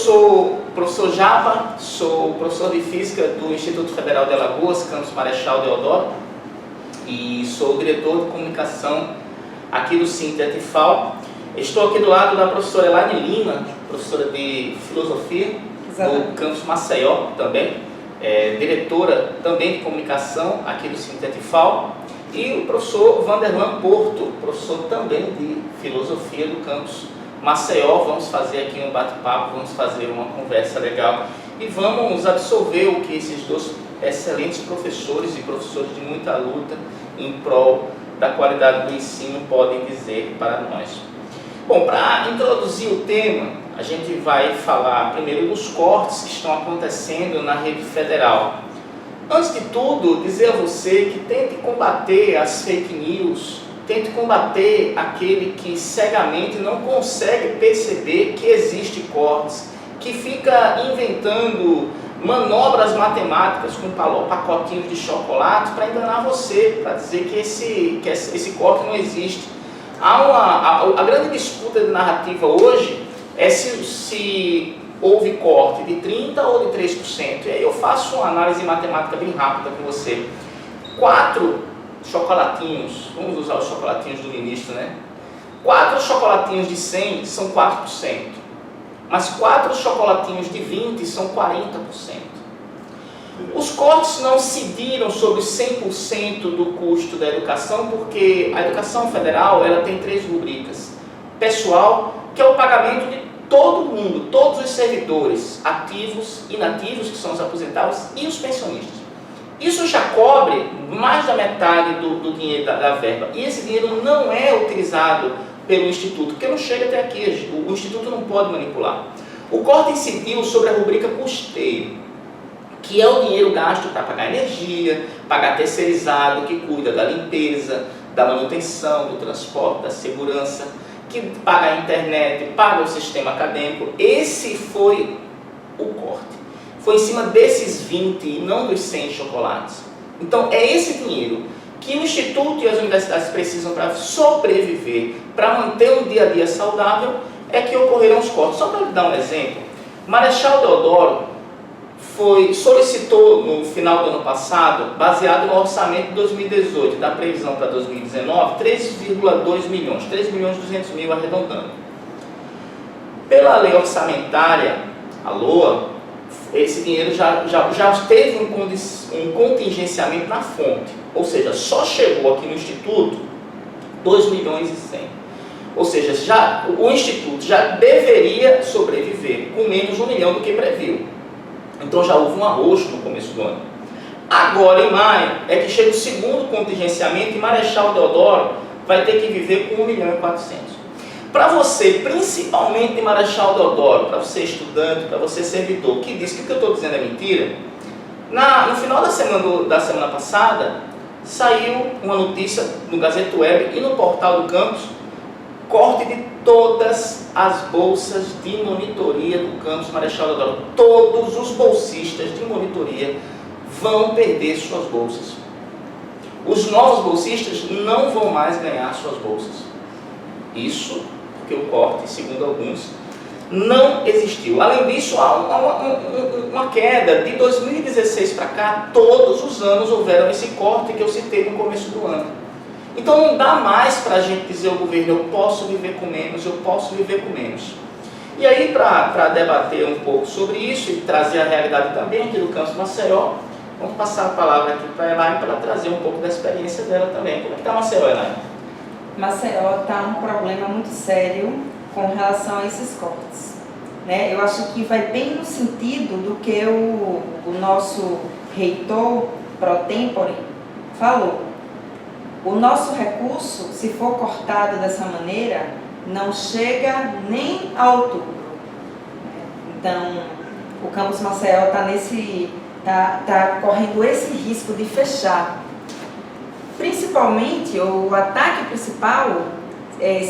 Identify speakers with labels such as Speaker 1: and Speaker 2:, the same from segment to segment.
Speaker 1: sou o professor Japa, sou professor de Física do Instituto Federal de Alagoas, campus Marechal Deodoro, e sou o diretor de comunicação aqui do Sintet FAO. Estou aqui do lado da professora Elaine Lima, professora de Filosofia, do campus Maceió também, diretora também de comunicação aqui do Sintet FAO, e o professor Vanderlan Porto, professor também de Filosofia do campus Maceió. Vamos fazer aqui um bate-papo, vamos fazer uma conversa legal e vamos absorver o que esses dois excelentes professores e professores de muita luta em prol da qualidade do ensino podem dizer para nós. Bom, para introduzir o tema, a gente vai falar primeiro dos cortes que estão acontecendo na rede federal. Antes de tudo, dizer a você que tente combater as fake news, tente combater aquele que cegamente não consegue perceber que existe cortes, que fica inventando manobras matemáticas com pacotinhos de chocolate para enganar você, para dizer que esse corte não existe. A grande disputa de narrativa hoje é se houve corte de 30% ou de 3%. E aí eu faço uma análise matemática bem rápida com você. 4 chocolatinhos, vamos usar os chocolatinhos do ministro, né? 4 chocolatinhos de 100 são 4%, mas 4 chocolatinhos de 20 são 40%. Os cortes não incidiram sobre 100% do custo da educação, porque a educação federal ela tem 3 rubricas. Pessoal, que é o pagamento de todo mundo, todos os servidores, ativos, inativos, que são os aposentados, e os pensionistas. Isso já cobre mais da metade do dinheiro da verba. E esse dinheiro não é utilizado pelo Instituto, porque não chega até aqui. O Instituto não pode manipular. O corte incidiu sobre a rubrica custeio, que é o dinheiro gasto para pagar energia, pagar terceirizado, que cuida da limpeza, da manutenção, do transporte, da segurança, que paga a internet, paga o sistema acadêmico. Esse foi o corte. Foi em cima desses 20 e não dos 100 chocolates. Então é esse dinheiro que o Instituto e as universidades precisam para sobreviver, para manter um dia a dia saudável, é que ocorreram os cortes. Só para lhe dar um exemplo, Marechal Deodoro solicitou no final do ano passado, baseado no orçamento de 2018, da previsão para 2019, 3,2 milhões, 3 milhões e 200 mil arredondando. Pela lei orçamentária, a LOA, esse dinheiro já teve um contingenciamento na fonte, ou seja, só chegou aqui no Instituto 2 milhões e 100. Ou seja, o Instituto já deveria sobreviver com menos 1 milhão do que previu. Então já houve um arroxo no começo do ano. Agora, em maio, é que chega o segundo contingenciamento e Marechal Deodoro vai ter que viver com 1 milhão e 400. Para você, principalmente de Marechal Deodoro, para você estudante, para você servidor, que diz que o que eu estou dizendo é mentira, no final da semana passada, saiu uma notícia no Gazeta Web e no portal do campus, corte de todas as bolsas de monitoria do campus Marechal Deodoro. Todos os bolsistas de monitoria vão perder suas bolsas. Os novos bolsistas não vão mais ganhar suas bolsas. Isso porque o corte, segundo alguns, não existiu. Além disso, há uma queda. De 2016 para cá, todos os anos houveram esse corte que eu citei no começo do ano. Então não dá mais para a gente dizer ao governo, eu posso viver com menos, eu posso viver com menos. E aí, para debater um pouco sobre isso e trazer a realidade também aqui do campus Maceió, vamos passar a palavra aqui para a Elaine para trazer um pouco da experiência dela também. Como é que está Maceió, Elaine?
Speaker 2: Maceió está um problema muito sério com relação a esses cortes, né? Eu acho que vai bem no sentido do que o nosso reitor pro tempore falou. O nosso recurso, se for cortado dessa maneira, não chega nem a outubro. Então, o campus Maceió está correndo esse risco de fechar. Principalmente, o ataque principal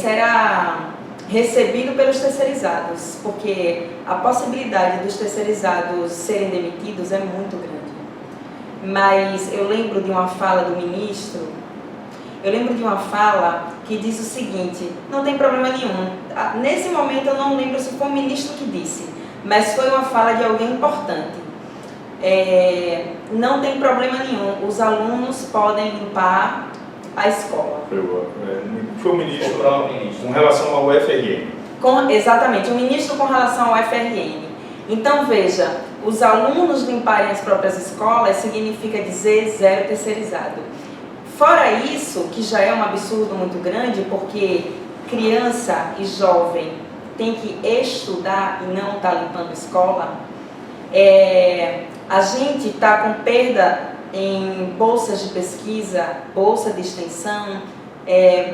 Speaker 2: será recebido pelos terceirizados, porque a possibilidade dos terceirizados serem demitidos é muito grande. Mas eu lembro de uma fala do ministro, que diz o seguinte: não tem problema nenhum. Nesse momento eu não lembro se foi o ministro que disse, mas foi uma fala de alguém importante. Não tem problema nenhum, os alunos podem limpar a escola.
Speaker 3: Foi o ministro com relação ao UFRN.
Speaker 2: Exatamente, o ministro com relação ao UFRN. Então veja, os alunos limparem as próprias escolas significa dizer zero terceirizado. Fora isso, que já é um absurdo muito grande, porque criança e jovem tem que estudar e não está limpando a escola, a gente está com perda em bolsas de pesquisa, bolsa de extensão,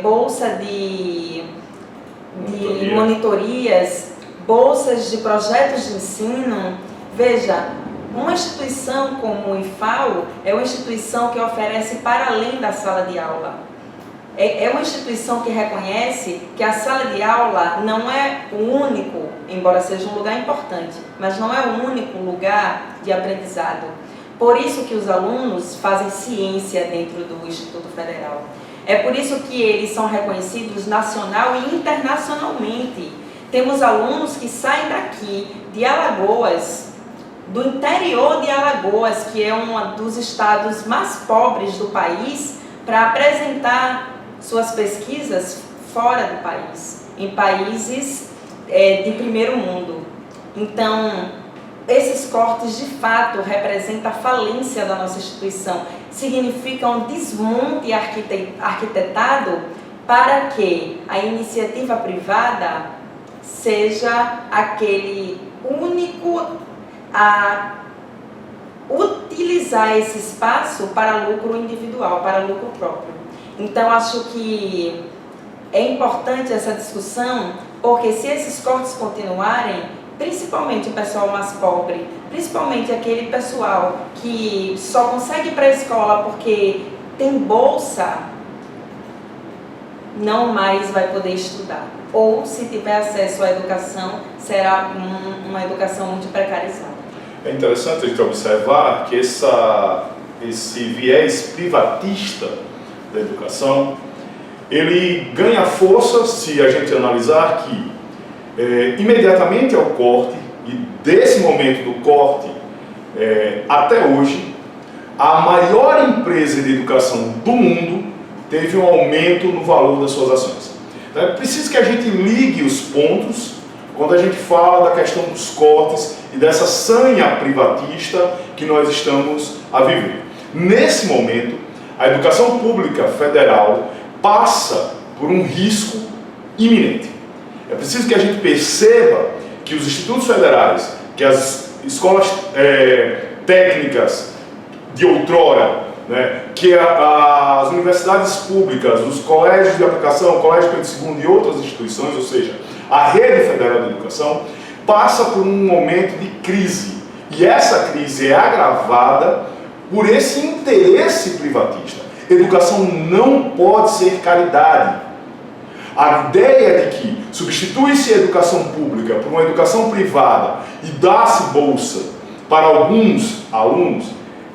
Speaker 2: bolsa de monitorias, bolsas de projetos de ensino. Veja, uma instituição como o IFAO é uma instituição que oferece para além da sala de aula. É uma instituição que reconhece que a sala de aula não é o único, embora seja um lugar importante, mas não é o único lugar de aprendizado. Por isso que os alunos fazem ciência dentro do Instituto Federal. É por isso que eles são reconhecidos nacional e internacionalmente. Temos alunos que saem daqui, de Alagoas, do interior de Alagoas, que é um dos estados mais pobres do país, para apresentar suas pesquisas fora do país, em países de primeiro mundo. Então, esses cortes de fato representam a falência da nossa instituição, significa um desmonte arquitetado para que a iniciativa privada seja aquele único a utilizar esse espaço para lucro individual, para lucro próprio. Então, acho que é importante essa discussão, porque se esses cortes continuarem, principalmente o pessoal mais pobre, principalmente aquele pessoal que só consegue ir para a escola porque tem bolsa, não mais vai poder estudar. Ou, se tiver acesso à educação, será uma educação muito precarizada.
Speaker 3: É interessante a gente observar que esse viés privatista da educação, ele ganha força se a gente analisar que imediatamente ao corte, e desse momento do corte até hoje, a maior empresa de educação do mundo teve um aumento no valor das suas ações. Então é preciso que a gente ligue os pontos quando a gente fala da questão dos cortes e dessa sanha privatista que nós estamos a viver. Nesse momento, a educação pública federal passa por um risco iminente. É preciso que a gente perceba que os institutos federais, que as escolas técnicas de outrora, que as universidades públicas, os colégios de aplicação, o Colégio Pedro II e outras instituições, ou seja, a rede federal de educação, passa por um momento de crise. E essa crise é agravada por esse interesse privatista. Educação não pode ser caridade. A ideia de que substitui-se a educação pública por uma educação privada e dá-se bolsa para alguns alunos,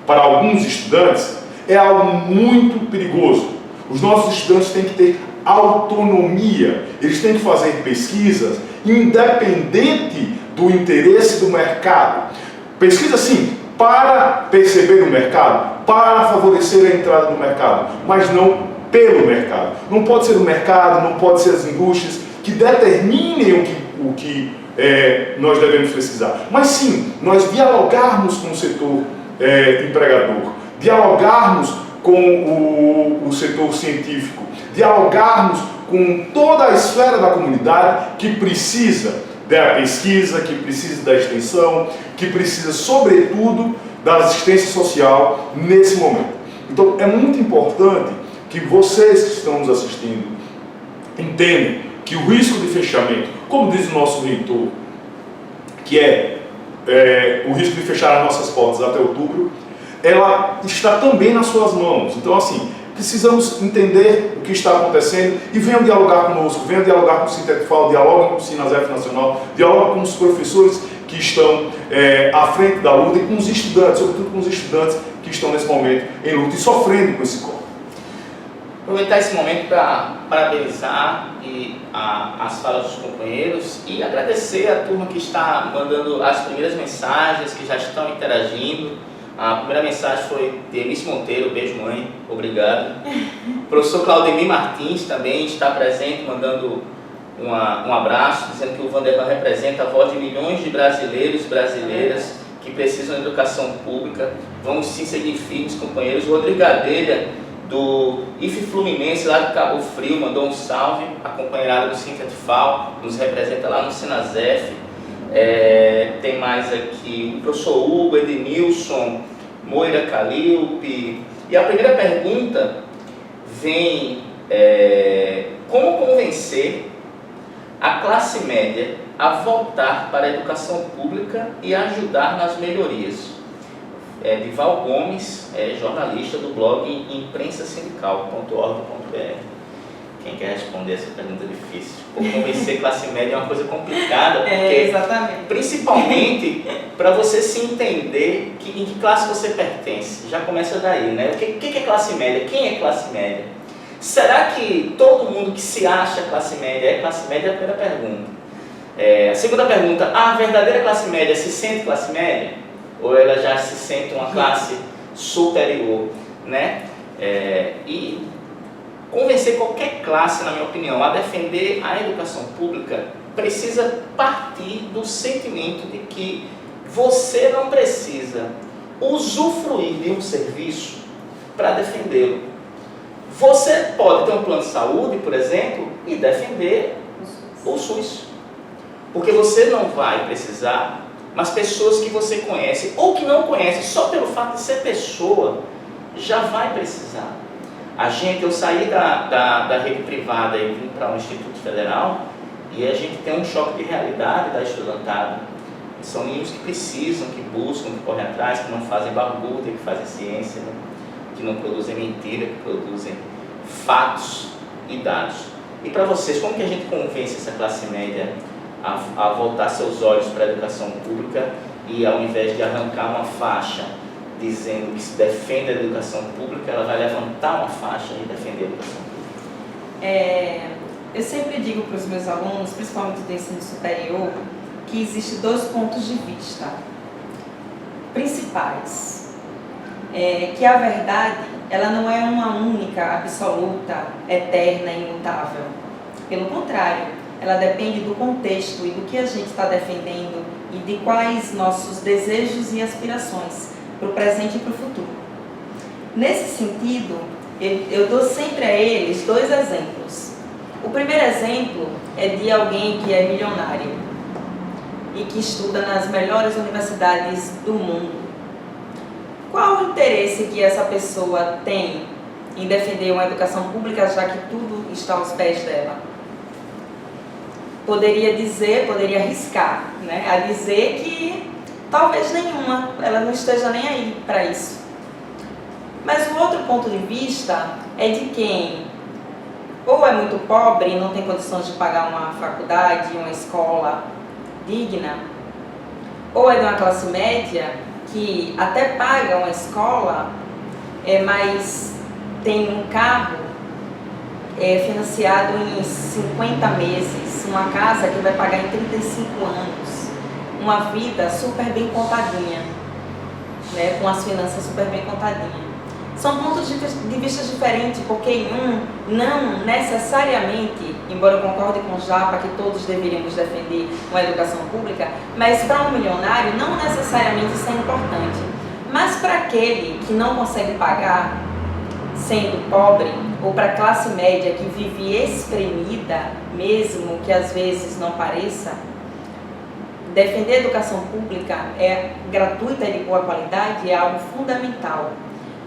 Speaker 3: para alguns estudantes, é algo muito perigoso. Os nossos estudantes têm que ter autonomia, eles têm que fazer pesquisas independente do interesse do mercado. Pesquisa, sim, para perceber o mercado, para favorecer a entrada no mercado, mas não pelo mercado. Não pode ser o mercado, não pode ser as indústrias que determinem o que nós devemos pesquisar. Mas sim, nós dialogarmos com o setor empregador, dialogarmos com o setor científico, dialogarmos com toda a esfera da comunidade que precisa da pesquisa, que precisa da extensão, que precisa, sobretudo, da assistência social nesse momento. Então, é muito importante que vocês que estão nos assistindo entendam que o risco de fechamento, como diz o nosso reitor, que o risco de fechar as nossas portas até outubro, ela está também nas suas mãos. Então, assim, precisamos entender o que está acontecendo e venham dialogar conosco, venham dialogar com o Sintetfal, dialoguem com o Sinasef Nacional, dialoguem com os professores que estão à frente da luta e com os estudantes, sobretudo com os estudantes que estão nesse momento em luta e sofrendo com esse corte.
Speaker 1: Aproveitar esse momento para parabenizar as falas dos companheiros e agradecer a turma que está mandando as primeiras mensagens, que já estão interagindo. A primeira mensagem foi de Eunice Monteiro, beijo mãe, obrigado. O professor Claudemir Martins também está presente, mandando um abraço, dizendo que o Vanderlan representa a voz de milhões de brasileiros e brasileiras que precisam de educação pública. Vamos sim seguir firmes, companheiros. O Rodrigo Gadelha, do IFE Fluminense, lá de Cabo Frio, mandou um salve. A companheirada do Sintetfal nos representa lá no Sinazef. Tem mais aqui o professor Hugo, Edenilson, Moira Calilpe. E a primeira pergunta vem: como convencer a classe média a voltar para a educação pública e ajudar nas melhorias? Dival Gomes, jornalista do blog imprensasindical.org.br. Quem quer responder essa pergunta difícil? Como convencer classe média é uma coisa complicada, porque principalmente para você se entender em que classe você pertence. Já começa daí, né? O que é classe média? Quem é classe média? Será que todo mundo que se acha classe média é classe média? É a primeira pergunta. A segunda pergunta: a verdadeira classe média se sente classe média? Ou ela já se sente uma classe superior, né? E convencer qualquer classe, na minha opinião, a defender a educação pública precisa partir do sentimento de que você não precisa usufruir de um serviço para defendê-lo. Você pode ter um plano de saúde, por exemplo, e defender o SUS. Porque você não vai precisar, mas pessoas que você conhece ou que não conhece, só pelo fato de ser pessoa, já vai precisar. Eu saí da rede privada e vim para o Instituto Federal e a gente tem um choque de realidade da estudantada. São meninos que precisam, que buscam, que correm atrás, que não fazem barbuda, que fazem ciência, né? Que não produzem mentira, que produzem fatos e dados. E para vocês, como que a gente convence essa classe média a voltar seus olhos para a educação pública e, ao invés de arrancar uma faixa dizendo que se defende a educação pública, ela vai levantar uma faixa e defender a educação pública?
Speaker 2: Eu sempre digo para os meus alunos, principalmente do ensino superior, que existem dois pontos de vista principais. Que a verdade, ela não é uma única, absoluta, eterna e imutável. Pelo contrário, ela depende do contexto e do que a gente está defendendo e de quais nossos desejos e aspirações para o presente e para o futuro. Nesse sentido, eu dou sempre a eles dois exemplos. O primeiro exemplo é de alguém que é milionário e que estuda nas melhores universidades do mundo. Qual o interesse que essa pessoa tem em defender uma educação pública, já que tudo está aos pés dela? Poderia arriscar, né, a dizer que talvez nenhuma, ela não esteja nem aí para isso. Mas o outro ponto de vista é de quem ou é muito pobre e não tem condições de pagar uma faculdade, uma escola digna, ou é de uma classe média que até paga uma escola, mas tem um carro financiado em 50 meses, uma casa que vai pagar em 35 anos, uma vida super bem contadinha, né, com as finanças super bem contadinhas. São pontos de vista diferentes, porque em um, não necessariamente, embora eu concorde com o Japa que todos deveríamos defender uma educação pública, mas para um milionário não necessariamente isso é importante. Mas para aquele que não consegue pagar, sendo pobre, ou para a classe média que vive espremida, mesmo que às vezes não pareça, defender a educação pública gratuita e de boa qualidade é algo fundamental.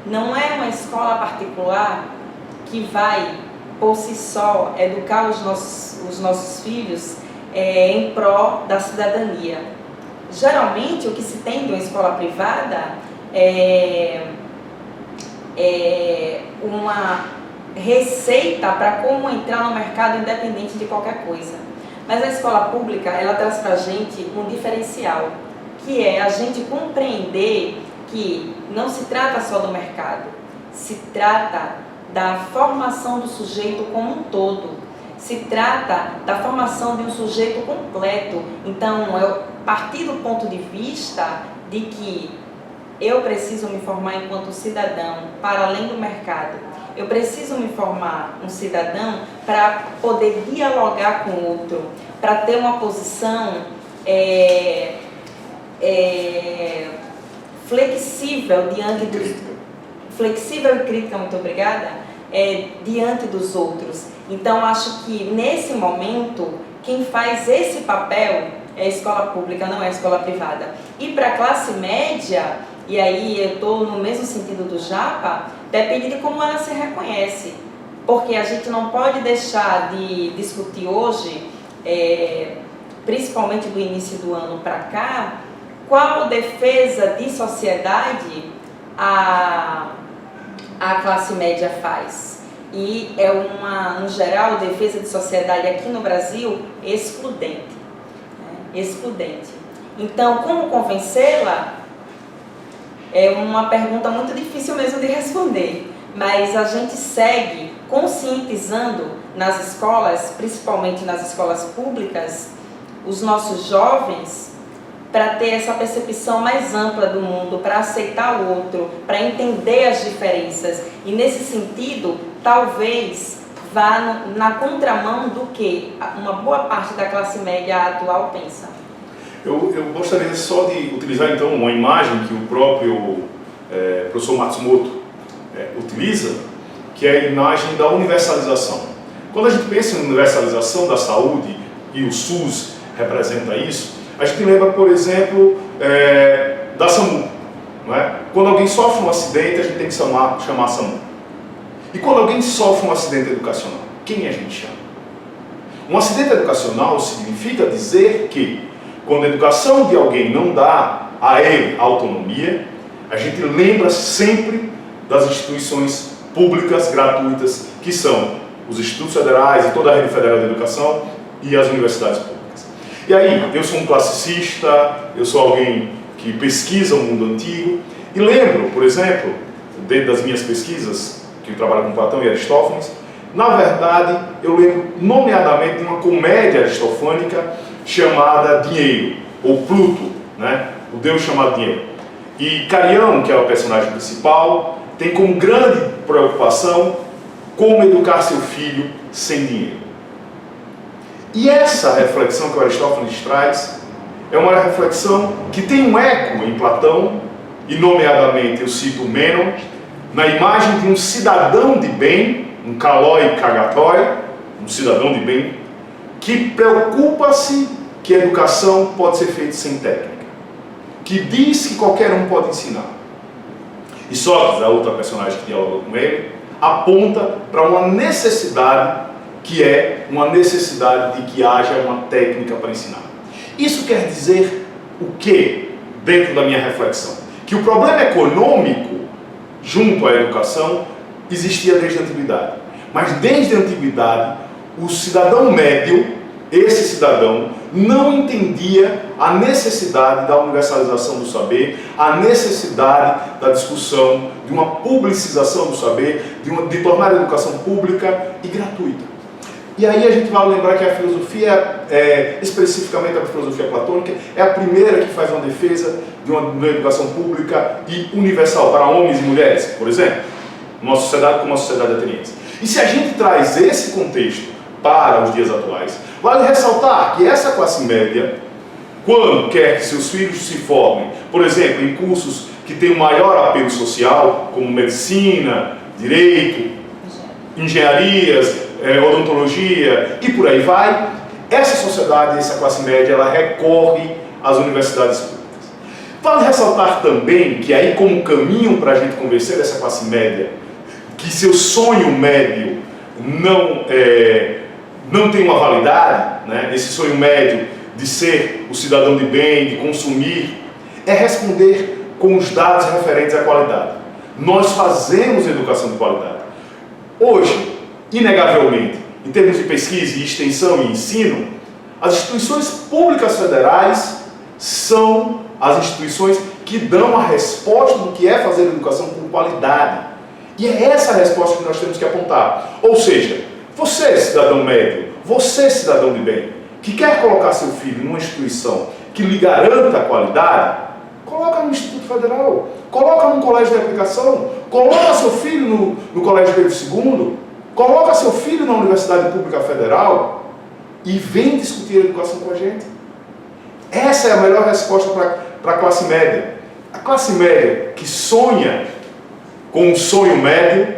Speaker 2: Não é uma escola particular que vai, por si só, educar os nossos filhos em prol da cidadania. Geralmente, o que se tem de uma escola privada é uma receita para como entrar no mercado independente de qualquer coisa. Mas a escola pública, ela traz para a gente um diferencial, que é a gente compreender que não se trata só do mercado, se trata da formação do sujeito como um todo. Se trata da formação de um sujeito completo. Então, eu parti do ponto de vista de que eu preciso me formar enquanto cidadão para além do mercado. Eu preciso me formar um cidadão para poder dialogar com o outro, para ter uma posição flexível diante dos... Flexível e crítica, muito obrigada, diante dos outros. Então, acho que nesse momento, quem faz esse papel é a escola pública, não é a escola privada. E para a classe média, e aí eu estou no mesmo sentido do Japa, depende de como ela se reconhece. Porque a gente não pode deixar de discutir hoje, principalmente do início do ano para cá, qual defesa de sociedade a classe média faz. E é no geral, defesa de sociedade aqui no Brasil, excludente. Excludente. Então, como convencê-la? É uma pergunta muito difícil mesmo de responder, mas a gente segue conscientizando nas escolas, principalmente nas escolas públicas, os nossos jovens para ter essa percepção mais ampla do mundo, para aceitar o outro, para entender as diferenças. E nesse sentido, talvez vá na contramão do que uma boa parte da classe média atual pensa.
Speaker 3: Eu gostaria só de utilizar então uma imagem que o próprio professor Matsumoto utiliza, que é a imagem da universalização. Quando a gente pensa em universalização da saúde, e o SUS representa isso, a gente lembra, por exemplo, da SAMU. Não é? Quando alguém sofre um acidente, a gente tem que chamar a SAMU. E quando alguém sofre um acidente educacional, quem a gente chama? Um acidente educacional significa dizer que, quando a educação de alguém não dá a ele autonomia, a gente lembra sempre das instituições públicas, gratuitas, que são os institutos federais e toda a rede federal de educação e as universidades públicas. E aí, eu sou um classicista, eu sou alguém que pesquisa o mundo antigo, e lembro, por exemplo, dentro das minhas pesquisas, que eu trabalho com Platão e Aristófanes, na verdade, eu lembro nomeadamente de uma comédia aristofânica chamada Dinheiro, ou Pluto, né? O deus chamado Dinheiro. E Carião, que é o personagem principal, tem como grande preocupação como educar seu filho sem dinheiro. E essa reflexão que o Aristófanes traz é uma reflexão que tem um eco em Platão, e nomeadamente eu cito Mênon, na imagem de um cidadão de bem, um kaloi kagatoi, um cidadão de bem, que preocupa-se que a educação pode ser feita sem técnica, que diz que qualquer um pode ensinar. E Sócrates, a outra personagem que dialoga com ele, aponta para uma necessidade, que é uma necessidade de que haja uma técnica para ensinar. Isso quer dizer o que dentro da minha reflexão? Que o problema econômico junto à educação existia desde a antiguidade. Mas desde a antiguidade, o cidadão médio, esse cidadão, não entendia a necessidade da universalização do saber, a necessidade da discussão, de uma publicização do saber, de tornar a educação pública e gratuita. E aí a gente vai lembrar que a filosofia, especificamente a filosofia platônica, é a primeira que faz uma defesa de uma educação pública e universal para homens e mulheres, por exemplo, numa sociedade como a sociedade ateniense. E se a gente traz esse contexto para os dias atuais, vale ressaltar que essa classe média, quando quer que seus filhos se formem, por exemplo, em cursos que têm um maior apelo social, como medicina, direito, engenharias, odontologia e por aí vai, essa sociedade, essa classe média, ela recorre às universidades públicas. Vale ressaltar também que aí, como caminho para a gente convencer essa classe média que seu sonho médio não tem uma validade, né? Esse sonho médio de ser o cidadão de bem, de consumir, é responder com os dados referentes à qualidade. Nós fazemos educação de qualidade. Hoje, inegavelmente, em termos de pesquisa e extensão e ensino, as instituições públicas federais são as instituições que dão a resposta do que é fazer educação com qualidade. E é essa a resposta que nós temos que apontar. Ou seja, você, cidadão médio, você, cidadão de bem, que quer colocar seu filho numa instituição que lhe garanta a qualidade, coloca no Instituto Federal, coloca num colégio de aplicação, coloca seu filho no Colégio Pedro II, coloca seu filho na Universidade Pública Federal e vem discutir a educação com a gente. Essa é a melhor resposta para a classe média. A classe média que sonha com um sonho médio,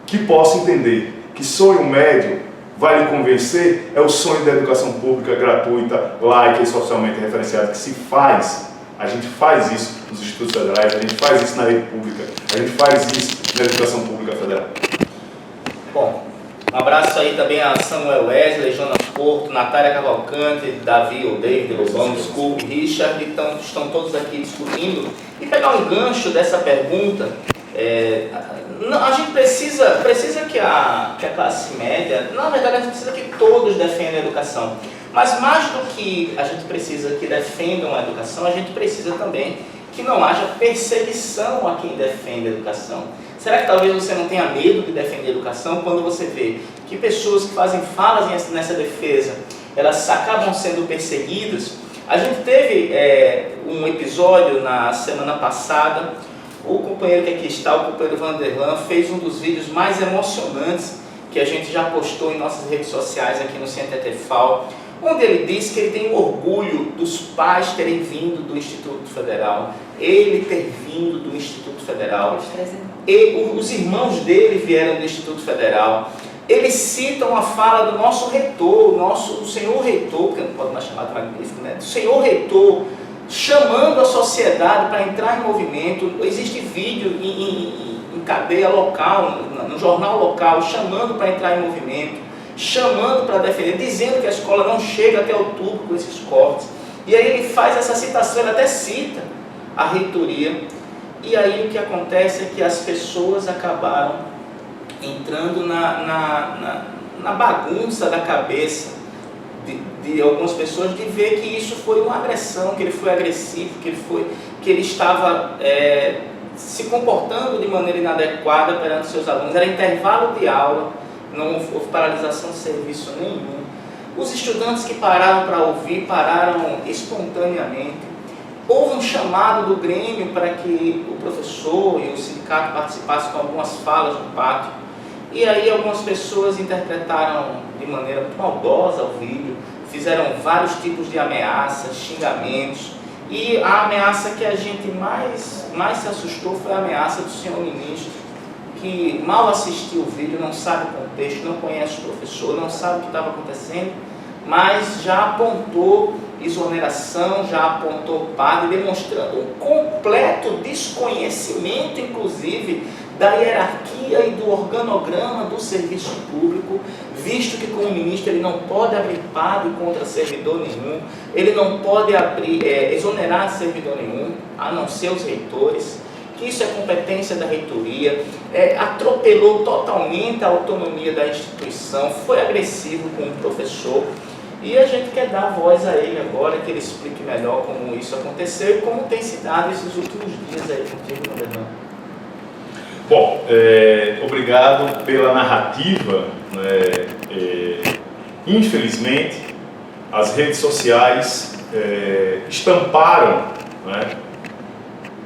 Speaker 3: que possa entender que sonho médio vai lhe convencer, é o sonho da educação pública gratuita, laica e socialmente referenciada, que se faz. A gente faz isso nos institutos federais, a gente faz isso na rede pública, a gente faz isso na educação pública federal.
Speaker 1: Bom, um abraço aí também a Samuel Wesley, Jonas Porto, Natália Cavalcante, Davi ou David Lobão, desculpe, Richard, então, estão todos aqui discutindo. E pegar um gancho dessa pergunta, a gente precisa que a classe média, na verdade a gente precisa que todos defendam a educação. Mas mais do que a gente precisa que defendam a educação, a gente precisa também que não haja perseguição a quem defende a educação. Será que talvez você não tenha medo de defender a educação quando você vê que pessoas que fazem falas nessa defesa, elas acabam sendo perseguidas? A gente teve um episódio na semana passada, o companheiro que aqui está, o companheiro Vanderlan, fez um dos vídeos mais emocionantes que a gente já postou em nossas redes sociais aqui no CNTT/FAO, onde ele diz que ele tem orgulho dos pais terem vindo do Instituto Federal, ele ter vindo do Instituto Federal, e os irmãos dele vieram do Instituto Federal. Eles citam a fala do nosso reitor, do senhor reitor, que não pode mais chamar de magnífico, né? Do senhor reitor, chamando a sociedade para entrar em movimento. Existe vídeo em cadeia local, no jornal local, chamando para entrar em movimento, chamando para defender, dizendo que a escola não chega até outubro com esses cortes. E aí ele faz essa citação, ele até cita a reitoria. E aí o que acontece é que as pessoas acabaram entrando na bagunça da cabeça de algumas pessoas, de ver que isso foi uma agressão, que ele foi agressivo, que ele estava se comportando de maneira inadequada perante seus alunos. Era intervalo de aula, não houve paralisação de serviço nenhum. Os estudantes que pararam para ouvir, pararam espontaneamente. Houve um chamado do Grêmio para que o professor e o sindicato participassem com algumas falas no pátio. E aí algumas pessoas interpretaram de maneira muito maldosa o vídeo, fizeram vários tipos de ameaças, xingamentos. E a ameaça que a gente mais se assustou foi a ameaça do senhor ministro, que mal assistiu o vídeo, não sabe o contexto, não conhece o professor, não sabe o que estava acontecendo, mas já apontou exoneração, já apontou padre, demonstrando um completo desconhecimento, inclusive, da hierarquia e do organograma do serviço público, visto que como ministro ele não pode abrir padre contra servidor nenhum, ele não pode exonerar servidor nenhum, a não ser os reitores, que isso é competência da reitoria, atropelou totalmente a autonomia da instituição, foi agressivo com o professor, e a gente quer dar voz a ele agora, que ele explique melhor como isso aconteceu e como tem se dado esses últimos dias aí contigo, Fernando.
Speaker 3: Bom, obrigado pela narrativa. Infelizmente, as redes sociais estamparam,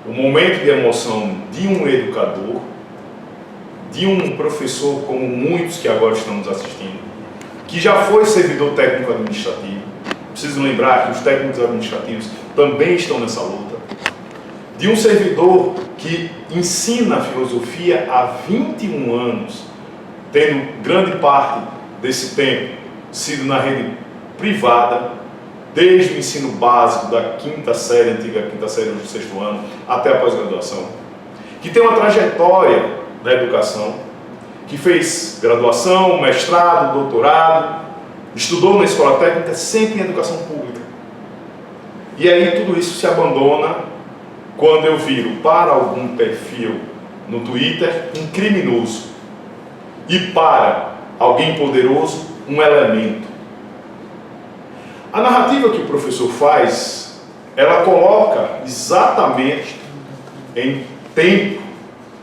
Speaker 3: o momento de emoção de um educador, de um professor, como muitos que agora estamos assistindo, que já foi servidor técnico administrativo. Preciso lembrar que os técnicos administrativos também estão nessa luta. De um servidor que ensina a filosofia há 21 anos, tendo grande parte desse tempo sido na rede privada, desde o ensino básico da quinta série, antiga quinta série do sexto ano, até a pós-graduação, que tem uma trajetória na educação, que fez graduação, mestrado, doutorado, estudou na escola técnica, sempre em educação pública. E aí tudo isso se abandona quando eu viro para algum perfil no Twitter um criminoso e para alguém poderoso um elemento. A narrativa que o professor faz, ela coloca exatamente em tempo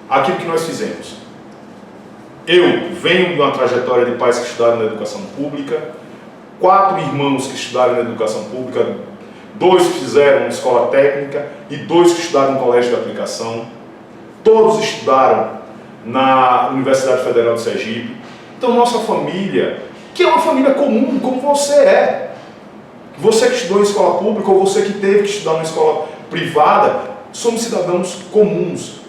Speaker 3: aquilo que nós fizemos. eu venho de uma trajetória de pais que estudaram na educação pública, 4 irmãos que estudaram na educação pública, 2 que fizeram escola técnica e 2 que estudaram no colégio de aplicação. Todos estudaram na Universidade Federal de Sergipe. Então, nossa família, que é uma família comum, como você é. Você que estudou em escola pública ou você que teve que estudar numa escola privada, somos cidadãos comuns,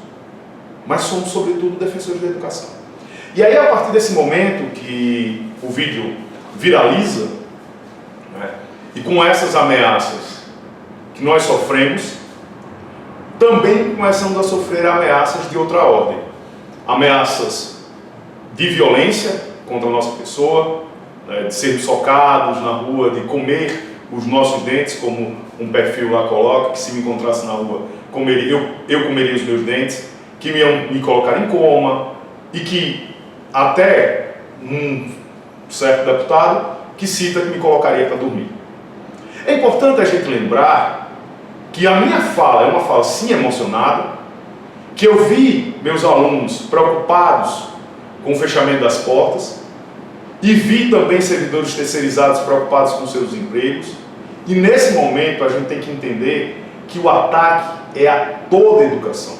Speaker 3: mas somos, sobretudo, defensores da educação. E aí, a partir desse momento que o vídeo viraliza, né, e com essas ameaças que nós sofremos, também começamos a sofrer ameaças de outra ordem. Ameaças de violência contra a nossa pessoa, né, de sermos socados na rua, de comer os nossos dentes, como um perfil lá coloca, que se me encontrasse na rua, eu comeria os meus dentes, que iam me colocar em coma, e que até um certo deputado que cita que me colocaria para dormir. É importante a gente lembrar que a minha fala é uma fala sim emocionada, que eu vi meus alunos preocupados com o fechamento das portas e vi também servidores terceirizados preocupados com seus empregos, e nesse momento a gente tem que entender que o ataque é a toda a educação.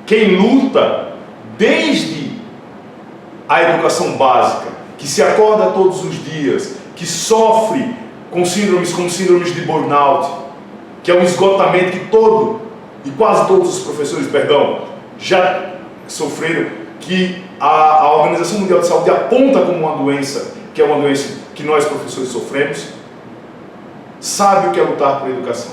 Speaker 3: Quem luta desde a educação básica, que se acorda todos os dias, que sofre com síndromes como síndromes de burnout, que é um esgotamento que quase todos os professores, já sofreram, que a Organização Mundial de Saúde aponta como uma doença, que é uma doença que nós professores sofremos, sabe o que é lutar por educação.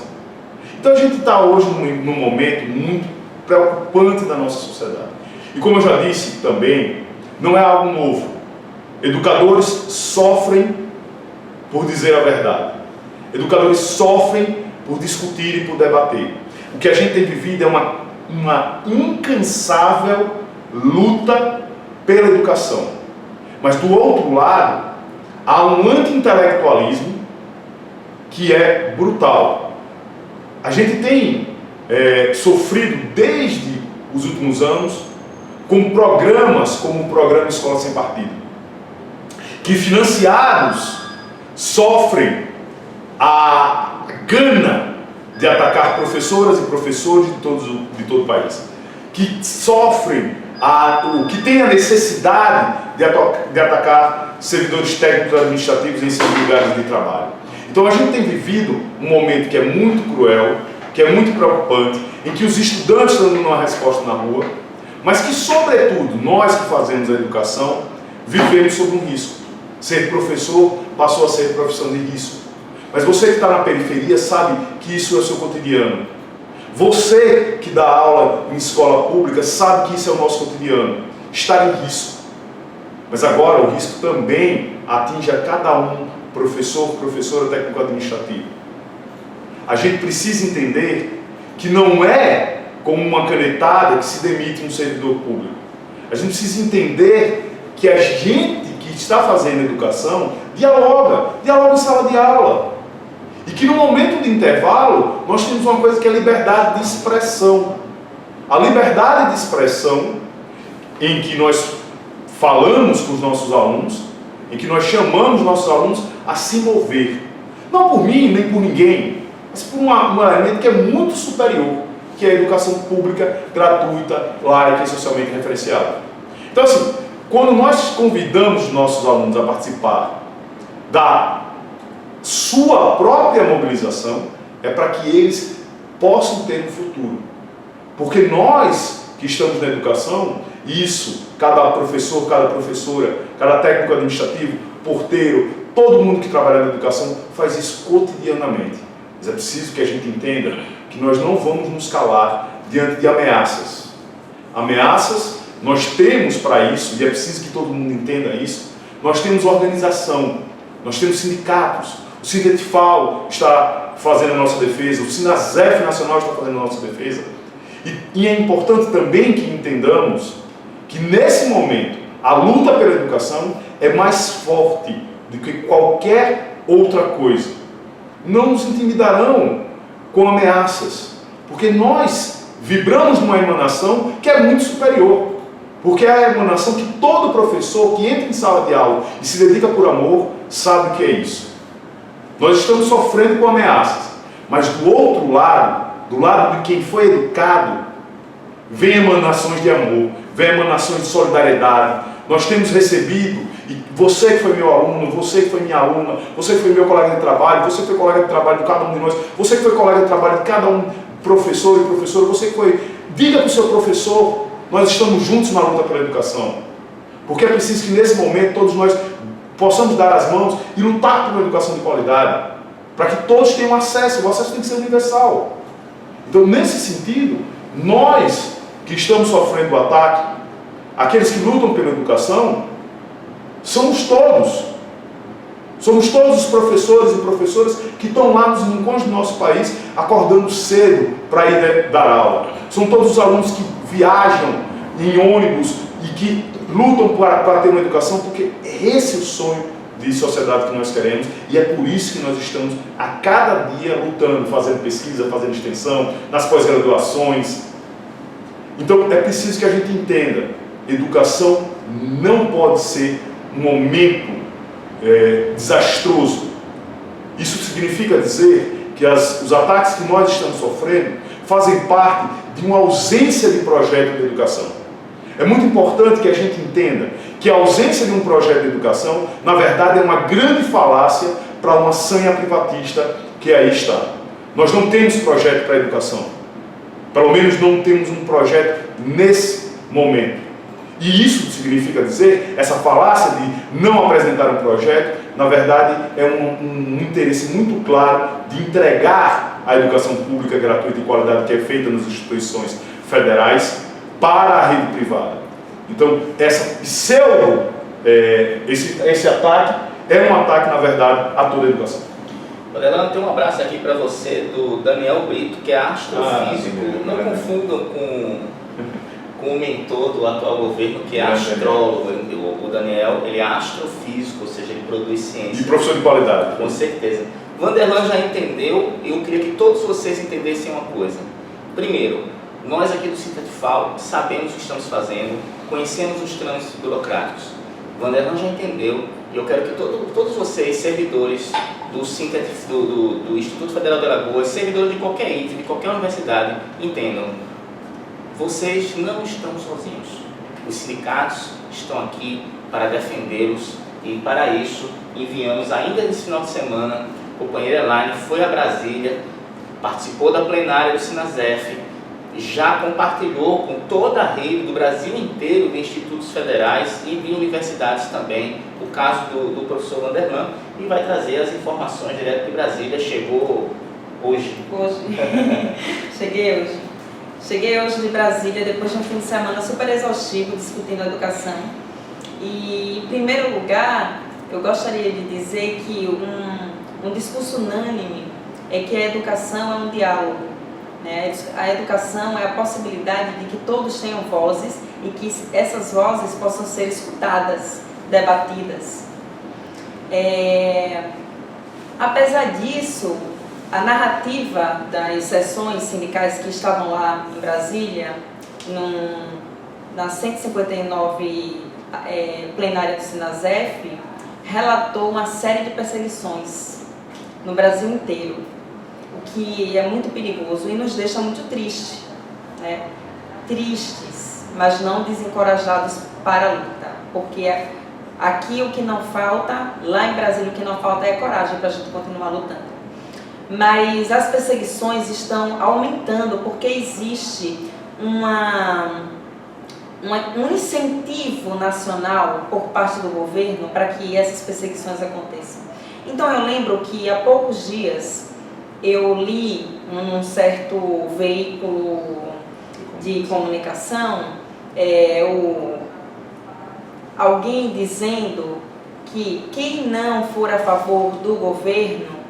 Speaker 3: Então a gente está hoje num momento muito preocupante da nossa sociedade. E como eu já disse também, não é algo novo. Educadores sofrem por dizer a verdade. Educadores sofrem por discutir e por debater. O que a gente tem vivido é uma incansável luta pela educação. Mas do outro lado, há um anti-intelectualismo que é brutal. A gente tem sofrido desde os últimos anos com programas como o Programa Escola Sem Partido, que financiados sofrem a gana de atacar professoras e professores de todo o país, que sofrem que tem a necessidade de atacar servidores técnicos administrativos em seus lugares de trabalho. Então a gente tem vivido um momento que é muito cruel, que é muito preocupante, em que os estudantes estão dando uma resposta na rua, mas que, sobretudo, nós que fazemos a educação, vivemos sob um risco. Ser professor passou a ser profissão de risco. Mas você que está na periferia sabe que isso é o seu cotidiano. Você que dá aula em escola pública sabe que isso é o nosso cotidiano. Estar em risco. Mas agora o risco também atinge a cada um, professor, professora, técnico administrativo. A gente precisa entender que não é como uma canetada que se demite um servidor público. A gente precisa entender que a gente que está fazendo educação dialoga em sala de aula. E que no momento de intervalo nós temos uma coisa que é liberdade de expressão. A liberdade de expressão em que nós falamos com os nossos alunos, em que nós chamamos nossos alunos a se mover. Não por mim, nem por ninguém, mas por um elemento que é muito superior, que é a educação pública, gratuita, laica e socialmente referenciada. Então assim, quando nós convidamos nossos alunos a participar da sua própria mobilização, é para que eles possam ter um futuro. Porque nós que estamos na educação, isso, cada professor, cada professora, cada técnico administrativo, porteiro, todo mundo que trabalha na educação faz isso cotidianamente. Mas é preciso que a gente entenda que nós não vamos nos calar diante de ameaças. Ameaças, nós temos para isso, e é preciso que todo mundo entenda isso, nós temos organização, nós temos sindicatos, o Sindetifal está fazendo a nossa defesa, o Sinasef Nacional está fazendo a nossa defesa, e é importante também que entendamos que nesse momento a luta pela educação é mais forte do que qualquer outra coisa. Não nos intimidarão com ameaças, porque nós vibramos numa emanação que é muito superior. Porque é a emanação que todo professor que entra em sala de aula e se dedica por amor, sabe o que é isso. Nós estamos sofrendo com ameaças, mas do outro lado, do lado de quem foi educado, vem emanações de amor, vem emanações de solidariedade. Nós temos recebido, e você que foi meu aluno, você que foi minha aluna, você que foi meu colega de trabalho, você que foi colega de trabalho de cada um de nós, você que foi colega de trabalho de cada um, professor e professora, você que foi, diga para o seu professor, nós estamos juntos na luta pela educação. Porque é preciso que nesse momento todos nós possamos dar as mãos e lutar por uma educação de qualidade, para que todos tenham acesso, o acesso tem que ser universal. Então, nesse sentido, nós que estamos sofrendo o ataque, aqueles que lutam pela educação, somos todos. Somos todos os professores e professoras que estão lá nos rincões do nosso país, acordando cedo para ir dar aula. São todos os alunos que viajam em ônibus e que lutam para ter uma educação, porque esse é o sonho de sociedade que nós queremos, e é por isso que nós estamos a cada dia lutando, fazendo pesquisa, fazendo extensão, nas pós-graduações. Então é preciso que a gente entenda, educação não pode ser um momento desastroso. Isso significa dizer que os ataques que nós estamos sofrendo fazem parte de uma ausência de projeto de educação. É muito importante que a gente entenda que a ausência de um projeto de educação, na verdade, é uma grande falácia para uma sanha privatista que aí está. Nós não temos projeto para a educação. Pelo menos não temos um projeto nesse momento. E isso significa dizer, essa falácia de não apresentar um projeto, na verdade, é um interesse muito claro de entregar a educação pública gratuita e de qualidade que é feita nas instituições federais para a rede privada. Então, esse ataque é um ataque, na verdade, a toda a educação.
Speaker 1: Adelante, tem um abraço aqui para você do Daniel Brito, que é astrofísico. Não confundam com o mentor do atual governo, que é astrólogo. O Daniel, ele é astrofísico, ou seja, ele produz ciência.
Speaker 3: E professor de qualidade.
Speaker 1: Com certeza. Vanderlan já entendeu, e eu queria que todos vocês entendessem uma coisa. Primeiro, nós aqui do Sintetfal sabemos o que estamos fazendo, conhecemos os trâmites burocráticos. Vanderlan já entendeu, e eu quero que todos vocês, servidores do Instituto Federal de Alagoas, servidores de qualquer IFE, de qualquer universidade, entendam. Vocês não estão sozinhos. Os sindicatos estão aqui para defendê-los, e para isso enviamos ainda nesse final de semana, o companheiro Elaine foi a Brasília, participou da plenária do Sinasef, já compartilhou com toda a rede do Brasil inteiro de institutos federais e de universidades também o caso do professor Vanderlan, e vai trazer as informações direto de Brasília. Chegou hoje.
Speaker 2: Cheguei hoje de Brasília, depois de um fim de semana super exaustivo discutindo a educação. E, em primeiro lugar, eu gostaria de dizer que um discurso unânime é que a educação é um diálogo. Né? A educação é a possibilidade de que todos tenham vozes e que essas vozes possam ser escutadas, debatidas. Apesar disso, a narrativa das sessões sindicais que estavam lá em Brasília, na 159 plenária do Sinasef, relatou uma série de perseguições no Brasil inteiro, o que é muito perigoso e nos deixa muito tristes, né? Tristes, mas não desencorajados para a luta, porque aqui o que não falta, lá em Brasília o que não falta é coragem para a gente continuar lutando. Mas as perseguições estão aumentando porque existe um incentivo nacional por parte do governo para que essas perseguições aconteçam. Então eu lembro que há poucos dias eu li num certo veículo de comunicação alguém dizendo que quem não for a favor do governo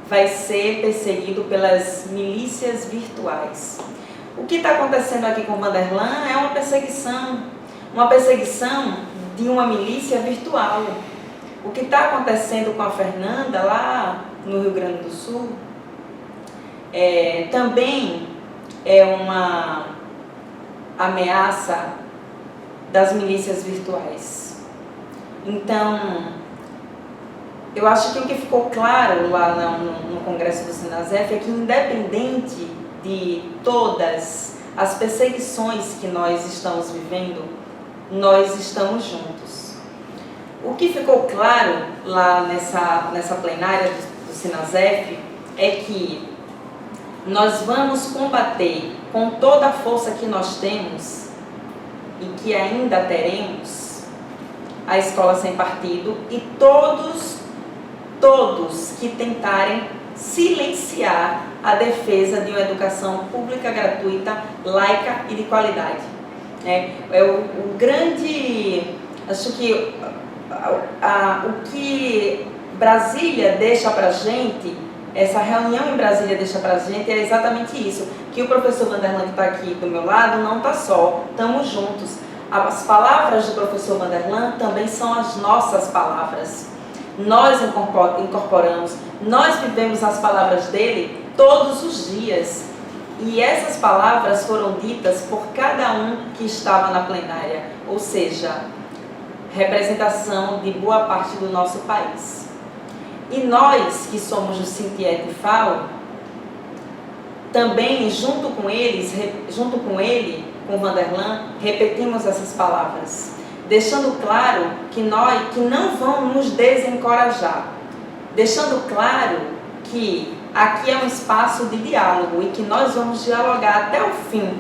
Speaker 2: vai ser perseguido pelas milícias virtuais. O que está acontecendo aqui com o Vanderlan é uma perseguição de uma milícia virtual. O que está acontecendo com a Fernanda lá no Rio Grande do Sul também é uma ameaça das milícias virtuais. Então, eu acho que o que ficou claro lá no Congresso do Sinasef é que, independente de todas as perseguições que nós estamos vivendo, nós estamos juntos. O que ficou claro lá nessa plenária do Sinasef é que nós vamos combater com toda a força que nós temos e que ainda teremos a escola sem partido e todos que tentarem silenciar a defesa de uma educação pública, gratuita, laica e de qualidade. O grande, acho que o que Brasília deixa para a gente, essa reunião em Brasília deixa para a gente é exatamente isso, que o professor Vanderlan que está aqui do meu lado não está só, estamos juntos. As palavras do professor Vanderlan também são as nossas palavras. Nós incorporamos, nós vivemos as palavras dele todos os dias. E essas palavras foram ditas por cada um que estava na plenária, ou seja, representação de boa parte do nosso país. E nós, que somos do Sintiet e FAO, também, junto com ele, com o Vanderlan, repetimos essas palavras, deixando claro que não vão nos desencorajar, deixando claro que aqui é um espaço de diálogo e que nós vamos dialogar até o fim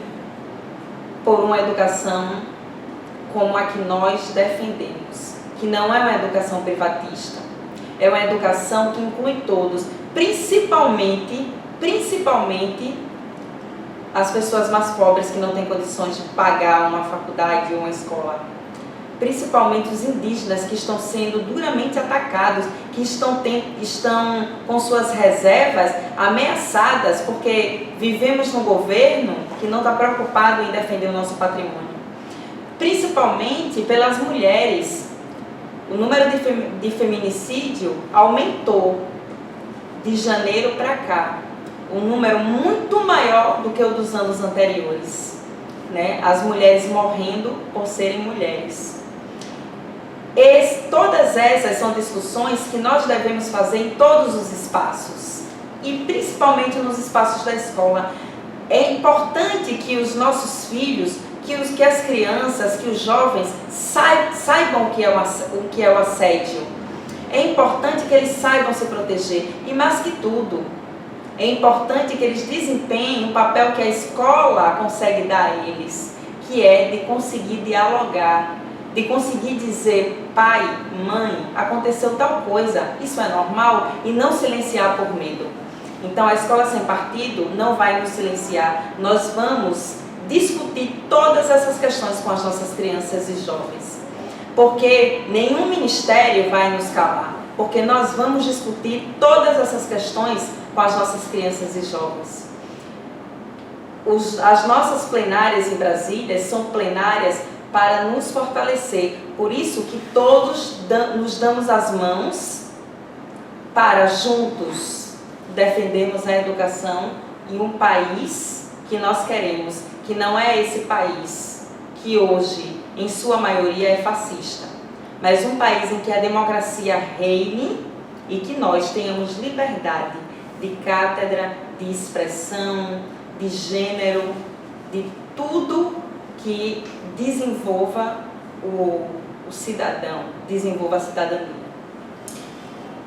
Speaker 2: por uma educação como a que nós defendemos, que não é uma educação privatista, é uma educação que inclui todos, principalmente as pessoas mais pobres que não têm condições de pagar uma faculdade ou uma escola, principalmente os indígenas que estão sendo duramente atacados, que estão com suas reservas ameaçadas porque vivemos num governo que não está preocupado em defender o nosso patrimônio. Principalmente pelas mulheres. O número de feminicídio aumentou de janeiro para cá. Um número muito maior do que o dos anos anteriores. As mulheres morrendo por serem mulheres. Todas essas são discussões que nós devemos fazer em todos os espaços. E principalmente nos espaços da escola. É importante que os nossos filhos, que as crianças, que os jovens saibam o que é o assédio. É importante que eles saibam se proteger. E mais que tudo, é importante que eles desempenhem o papel que a escola consegue dar a eles, que é de conseguir dialogar, de conseguir dizer, pai, mãe, aconteceu tal coisa, isso é normal, e não silenciar por medo. Então a Escola Sem Partido não vai nos silenciar, nós vamos discutir todas essas questões com as nossas crianças e jovens, porque nenhum ministério vai nos calar, porque nós vamos discutir todas essas questões com as nossas crianças e jovens. As nossas plenárias em Brasília são plenárias para nos fortalecer, por isso que todos nos damos as mãos para juntos defendermos a educação e um país que nós queremos, que não é esse país que hoje, em sua maioria, é fascista, mas um país em que a democracia reine e que nós tenhamos liberdade de cátedra, de expressão, de gênero, de tudo que desenvolva o cidadão, desenvolva a cidadania.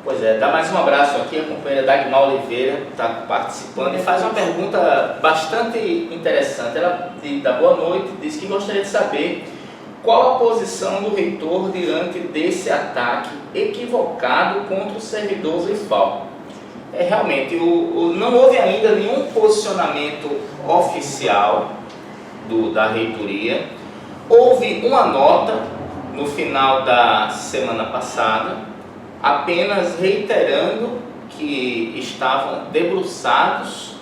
Speaker 1: Pois é, dá mais um abraço aqui, a companheira Dagmar Oliveira está participando e faz uma pergunta bastante interessante. Ela dá boa noite, diz que gostaria de saber qual a posição do reitor diante desse ataque equivocado contra o servidor do IFAL. Realmente, não houve ainda nenhum posicionamento oficial da reitoria. Houve uma nota no final da semana passada, apenas reiterando que estavam debruçados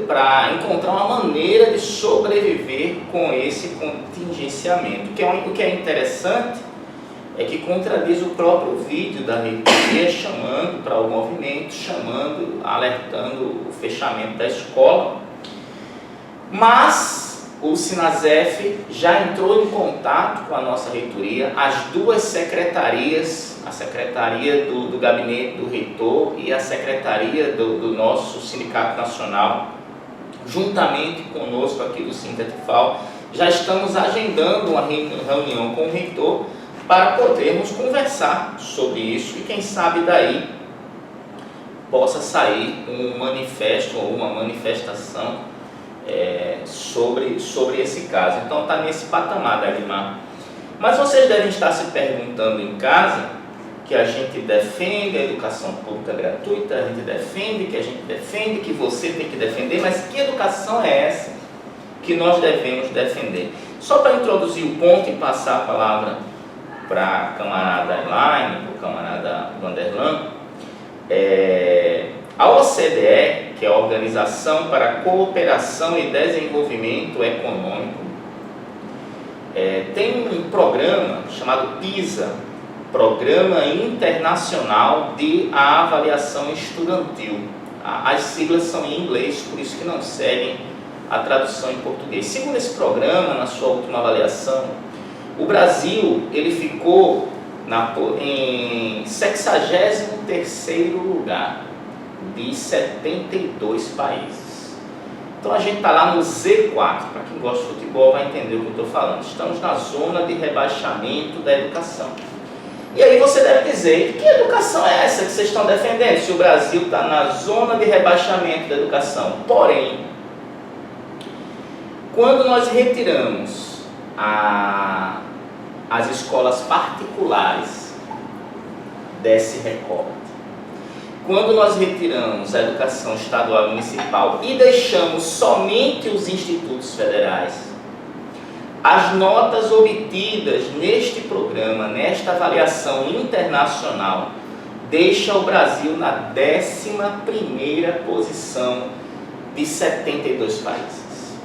Speaker 1: para encontrar uma maneira de sobreviver com esse contingenciamento. O que é interessante é que contradiz o próprio vídeo da reitoria chamando para o movimento, alertando o fechamento da escola. Mas o Sinasef já entrou em contato com a nossa reitoria, as duas secretarias, a secretaria do gabinete do reitor e a secretaria do nosso sindicato nacional, juntamente conosco aqui do Sintetifal, já estamos agendando uma reunião com o reitor para podermos conversar sobre isso e quem sabe daí possa sair um manifesto ou uma manifestação sobre esse caso. Então está nesse patamar, Dagmar. Mas vocês devem estar se perguntando em casa que a gente defende a educação pública gratuita, a gente defende, que você tem que defender, mas que educação é essa que nós devemos defender? Só para introduzir o ponto e passar a palavra para a camarada Elaine, para o camarada Vanderlan, a OCDE, que é a Organização para a Cooperação e Desenvolvimento Econômico, tem um programa chamado PISA, Programa Internacional de Avaliação Estudantil. As siglas são em inglês, por isso que não seguem a tradução em português. Segundo esse programa, na sua última avaliação, o Brasil ele ficou em 63º lugar de 72 países. Então a gente está lá no Z4, para quem gosta de futebol vai entender o que eu estou falando. Estamos na zona de rebaixamento da educação. E aí você deve dizer, que educação é essa que vocês estão defendendo, se o Brasil está na zona de rebaixamento da educação? Porém, quando nós retiramos as escolas particulares desse recorte, quando nós retiramos a educação estadual e municipal e deixamos somente os institutos federais, as notas obtidas neste programa, nesta avaliação internacional, deixam o Brasil na 11ª posição de 72 países.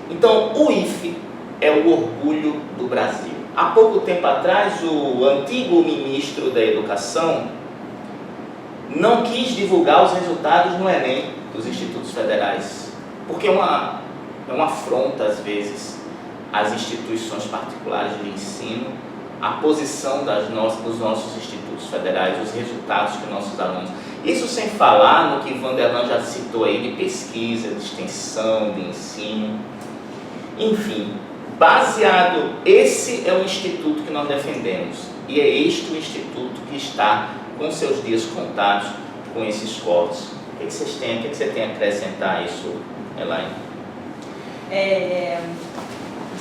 Speaker 1: Então, o IFE é o orgulho do Brasil. Há pouco tempo atrás, o antigo ministro da Educação não quis divulgar os resultados no Enem dos institutos federais, porque é uma afronta, às vezes, às instituições particulares de ensino, a posição dos nossos institutos federais, os resultados que nossos alunos... Isso sem falar no que Vanderlan já citou aí de pesquisa, de extensão, de ensino. Enfim, esse é o instituto que nós defendemos, e é este o instituto que está com seus dias contados com esses cortes. O que vocês têm, o que você tem a acrescentar a isso, Elaine?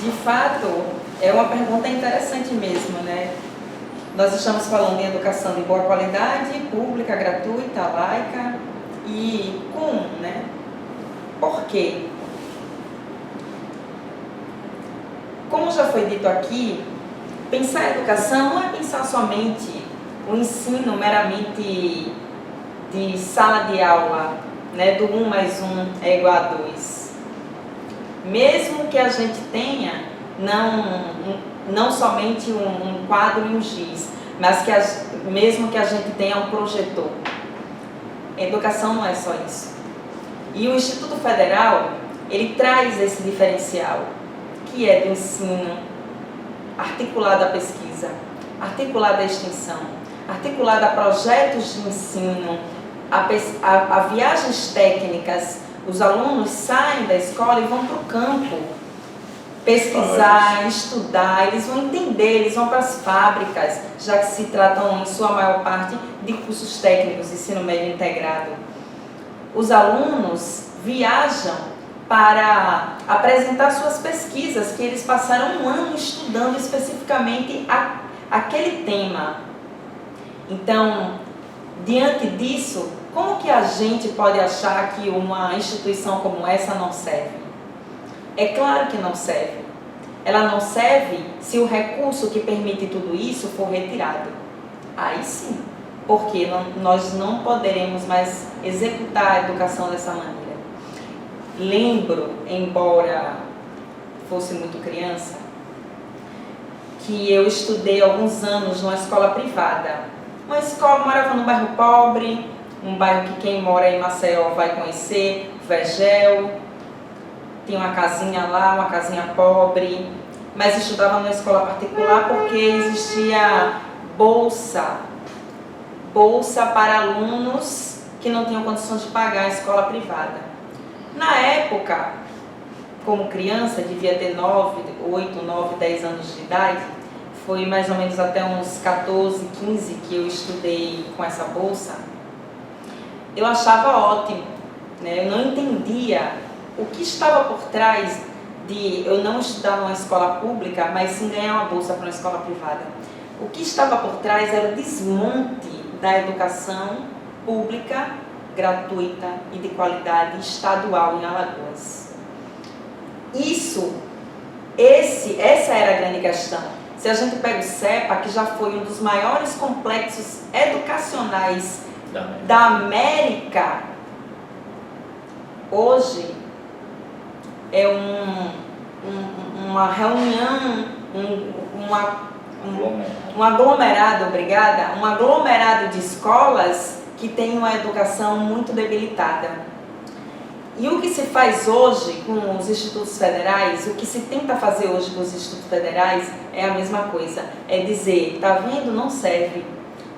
Speaker 2: De fato, é uma pergunta interessante mesmo, né? Nós estamos falando em educação de boa qualidade, pública, gratuita, laica e comum, né? Por quê? Como já foi dito aqui, pensar em educação não é pensar somente o ensino meramente de sala de aula, né? Do 1 mais 1 é igual a 2. Mesmo que a gente tenha não somente um quadro e um giz, mas mesmo que a gente tenha um projetor. Educação não é só isso. E o Instituto Federal, ele traz esse diferencial, que é do ensino, articulado à pesquisa, articulado à extensão, articulado a projetos de ensino, a viagens técnicas. Os alunos saem da escola e vão para o campo pesquisar, estudar, eles vão entender, eles vão para as fábricas, já que se tratam, em sua maior parte, de cursos técnicos, ensino médio integrado. Os alunos viajam para apresentar suas pesquisas, que eles passaram um ano estudando especificamente aquele tema. Então, diante disso, como que a gente pode achar que uma instituição como essa não serve? É claro que não serve. Ela não serve se o recurso que permite tudo isso for retirado. Aí sim, porque nós não poderemos mais executar a educação dessa maneira. Lembro, embora fosse muito criança, que eu estudei alguns anos numa escola privada. Uma escola, morava num bairro pobre, um bairro que quem mora em Maceió vai conhecer, Vegel. tinha uma casinha lá, uma casinha pobre, mas estudava numa escola particular porque existia bolsa para alunos que não tinham condições de pagar a escola privada. Na época, como criança, devia ter 8, 9, 10 anos de idade, foi mais ou menos até uns 14, 15 que eu estudei com essa bolsa. Eu achava ótimo, né? Eu não entendia o que estava por trás de eu não estudar numa escola pública, mas sim ganhar uma bolsa para uma escola privada. O que estava por trás era o desmonte da educação pública, gratuita e de qualidade estadual em Alagoas. Essa era a grande questão. Se a gente pega o CEPA, que já foi um dos maiores complexos educacionais da América, hoje é uma reunião, um aglomerado, obrigada, um aglomerado de escolas que tem uma educação muito debilitada. E o que se faz hoje com os institutos federais, o que se tenta fazer hoje com os institutos federais é a mesma coisa. É dizer, tá vendo? Não serve.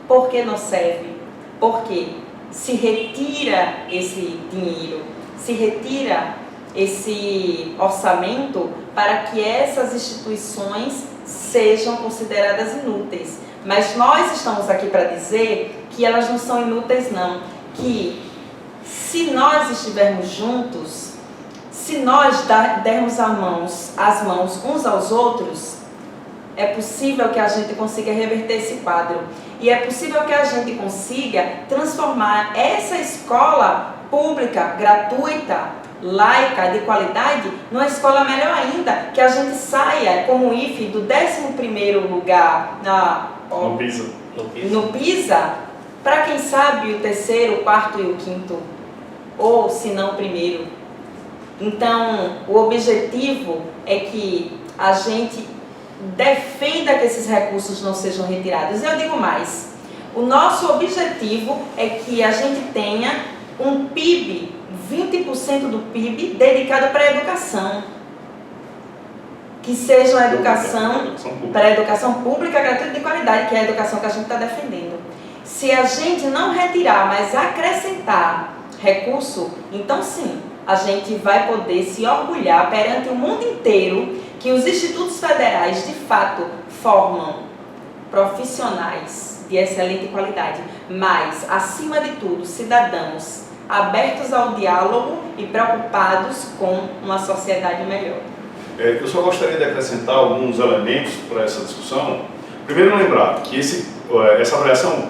Speaker 2: Por que não serve? Porque se retira esse dinheiro, se retira esse orçamento para que essas instituições sejam consideradas inúteis. Mas nós estamos aqui para dizer que elas não são inúteis não, que se nós estivermos juntos, se nós dermos as mãos uns aos outros, é possível que a gente consiga reverter esse quadro. E é possível que a gente consiga transformar essa escola pública, gratuita, laica, de qualidade, numa escola melhor ainda, que a gente saia como IFE do 11º lugar no PISA, para quem sabe o 3º, o 4º e o 5º, ou se não o 1º. Então, o objetivo é que a gente defenda que esses recursos não sejam retirados. Eu digo mais, o nosso objetivo é que a gente tenha um PIB, 20% do PIB dedicado para a educação. Que seja uma educação para a educação pública, gratuita e de qualidade, que é a educação que a gente está defendendo. Se a gente não retirar, mas acrescentar recurso, então sim, a gente vai poder se orgulhar perante o mundo inteiro que os institutos federais, de fato, formam profissionais de excelente qualidade, mas, acima de tudo, cidadãos abertos ao diálogo e preocupados com uma sociedade melhor.
Speaker 3: Eu só gostaria de acrescentar alguns elementos para essa discussão. Primeiro, lembrar que essa avaliação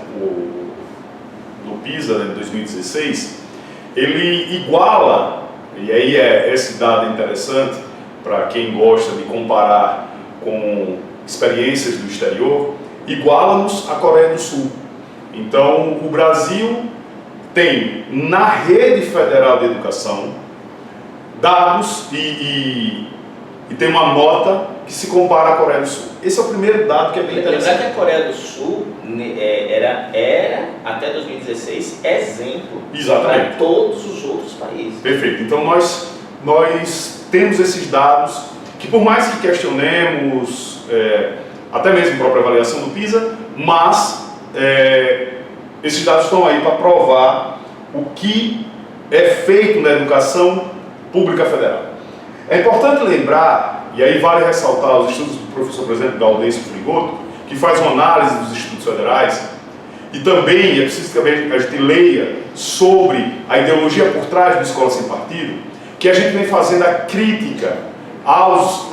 Speaker 3: do PISA de 2016, ele iguala, e aí esse dado é interessante para quem gosta de comparar com experiências do exterior, iguala-nos à Coreia do Sul. Então, o Brasil tem na rede federal de educação dados e tem uma nota que se compara à Coreia do Sul. Esse é o primeiro dado que é bem interessante.
Speaker 1: Lembrar que a Coreia do Sul era até 2016 exemplo para todos os outros países.
Speaker 3: Perfeito. Então nós temos esses dados que, por mais que questionemos até mesmo a própria avaliação do PISA, mas esses dados estão aí para provar o que é feito na educação pública federal. É importante lembrar, e aí vale ressaltar os estudos do professor, por exemplo, Gaudêncio Frigoto, que faz uma análise dos institutos federais, e também é preciso que a gente leia sobre a ideologia por trás do Escola Sem Partido, que a gente vem fazendo a crítica aos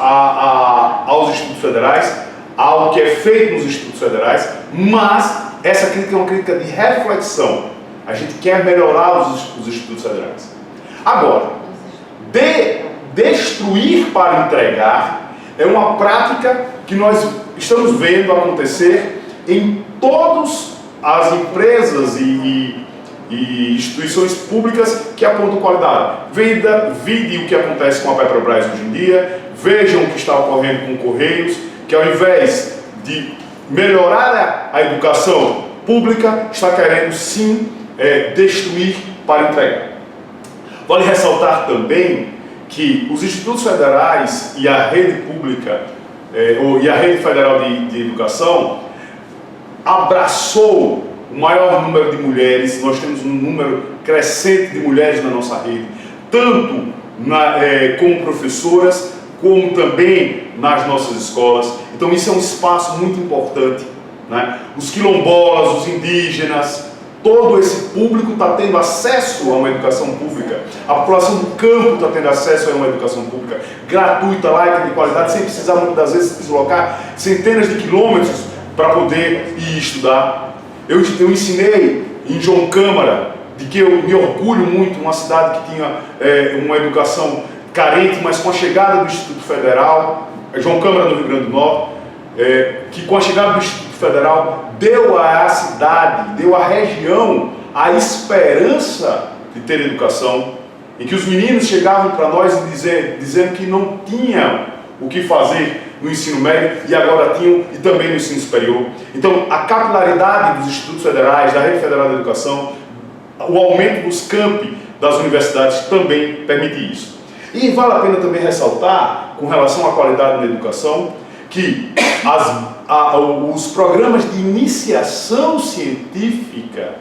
Speaker 3: institutos federais, ao que é feito nos institutos federais, mas essa crítica é uma crítica de reflexão. A gente quer melhorar os institutos federais. Agora, destruir para entregar é uma prática que nós estamos vendo acontecer em todas as empresas e instituições públicas que apontam qualidade. Vide o que acontece com a Petrobras hoje em dia, vejam o que está ocorrendo com o Correios, que ao invés de melhorar a educação pública, está querendo sim destruir para entregar. Vale ressaltar também que os institutos federais e a rede pública, e a rede federal de educação, abraçou o maior número de mulheres. Nós temos um número crescente de mulheres na nossa rede, tanto como professoras, como também nas nossas escolas. Então isso é um espaço muito importante, né? Os quilombolas, os indígenas, todo esse público está tendo acesso a uma educação pública. A população do campo está tendo acesso a uma educação pública gratuita, laica, de qualidade, sem precisar muitas das vezes se deslocar centenas de quilômetros para poder ir estudar. Eu ensinei em João Câmara, de que eu me orgulho muito, uma cidade que tinha uma educação carente, mas com a chegada do Instituto Federal, João Câmara no Rio Grande do Norte, que com a chegada do Instituto Federal deu à cidade, deu à região a esperança de ter educação, em que os meninos chegavam para nós dizendo que não tinham o que fazer no ensino médio e agora tinham, e também no ensino superior. Então, a capilaridade dos institutos federais, da Rede Federal de Educação, o aumento dos campi das universidades também permite isso. E vale a pena também ressaltar, com relação à qualidade na educação, que os programas de iniciação científica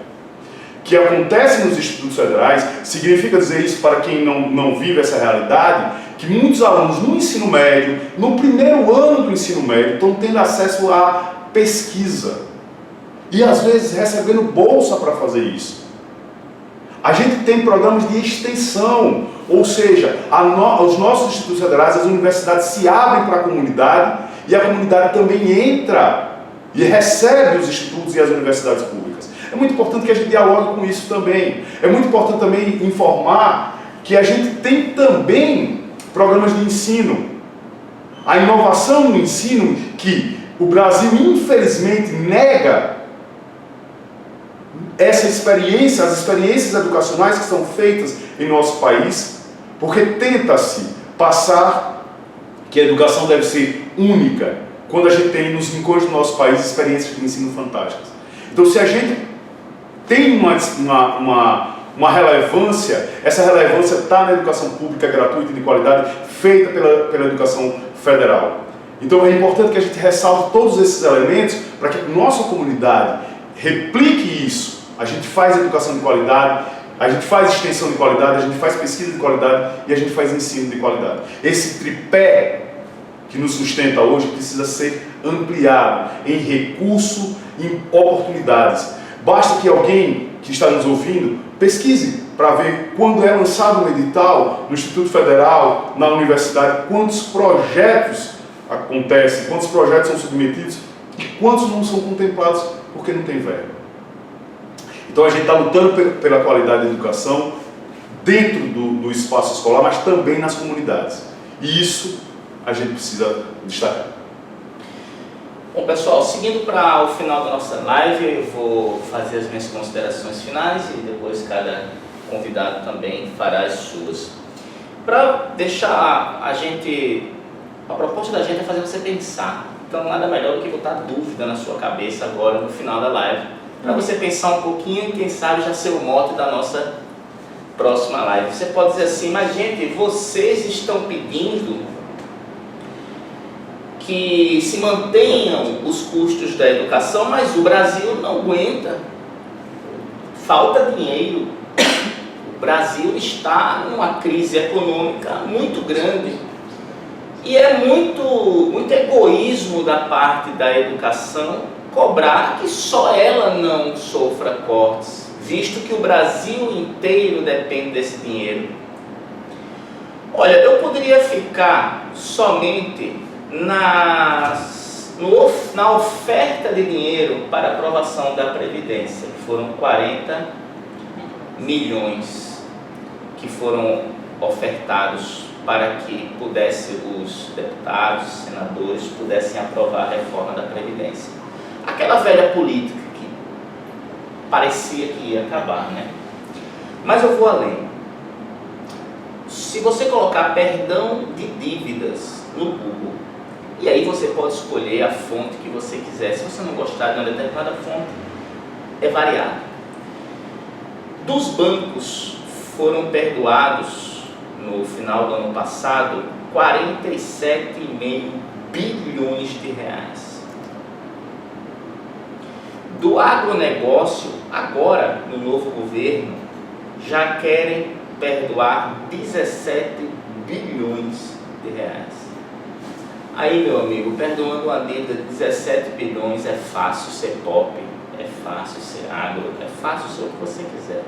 Speaker 3: que acontecem nos institutos federais, significa dizer isso para quem não vive essa realidade, que muitos alunos no ensino médio, no primeiro ano do ensino médio, estão tendo acesso à pesquisa e às vezes recebendo bolsa para fazer isso. A gente tem programas de extensão, ou seja, os nossos institutos federais, as universidades se abrem para a comunidade e a comunidade também entra e recebe os institutos e as universidades públicas. É muito importante que a gente dialogue com isso também. É muito importante também informar que a gente tem também programas de ensino. A inovação no ensino, que o Brasil infelizmente nega essa experiência, as experiências educacionais que são feitas em nosso país, porque tenta-se passar que a educação deve ser única, quando a gente tem nos rincões do nosso país experiências de ensino fantásticas. Então, se a gente tem uma relevância, essa relevância está na educação pública gratuita e de qualidade, feita pela educação federal. Então, é importante que a gente ressalte todos esses elementos para que a nossa comunidade replique isso. A gente faz educação de qualidade, a gente faz extensão de qualidade, a gente faz pesquisa de qualidade e a gente faz ensino de qualidade. Esse tripé que nos sustenta hoje precisa ser ampliado em recurso, em oportunidades. Basta que alguém que está nos ouvindo pesquise para ver quando é lançado um edital no Instituto Federal, na universidade, quantos projetos acontecem, quantos projetos são submetidos e quantos não são contemplados porque não tem verba. Então a gente está lutando pela qualidade da educação dentro do espaço escolar, mas também nas comunidades. E isso a gente precisa destacar.
Speaker 1: Bom, pessoal, seguindo para o final da nossa live, eu vou fazer as minhas considerações finais e depois cada convidado também fará as suas. Para deixar a proposta da gente é fazer você pensar. Então nada melhor do que botar dúvida na sua cabeça agora no final da live, para você pensar um pouquinho e quem sabe já ser o mote da nossa próxima live. Você pode dizer assim, mas gente, vocês estão pedindo que se mantenham os custos da educação, mas o Brasil não aguenta, falta dinheiro, o Brasil está numa crise econômica muito grande e é muito egoísmo da parte da educação cobrar que só ela não sofra cortes, visto que o Brasil inteiro depende desse dinheiro. Olha, eu poderia ficar somente na oferta de dinheiro para aprovação da Previdência, que foram 40 milhões que foram ofertados para que os deputados, senadores pudessem aprovar a reforma da Previdência. Aquela velha política que parecia que ia acabar, né? Mas eu vou além. Se você colocar perdão de dívidas no Google, e aí você pode escolher a fonte que você quiser. Se você não gostar de uma determinada fonte, é variado. Dos bancos foram perdoados no final do ano passado, 47,5 bilhões de reais. Do agronegócio, agora, no novo governo, já querem perdoar 17 bilhões de reais. Aí, meu amigo, perdoando uma dívida de 17 bilhões é fácil ser pop, é fácil ser agro, é fácil ser o que você quiser.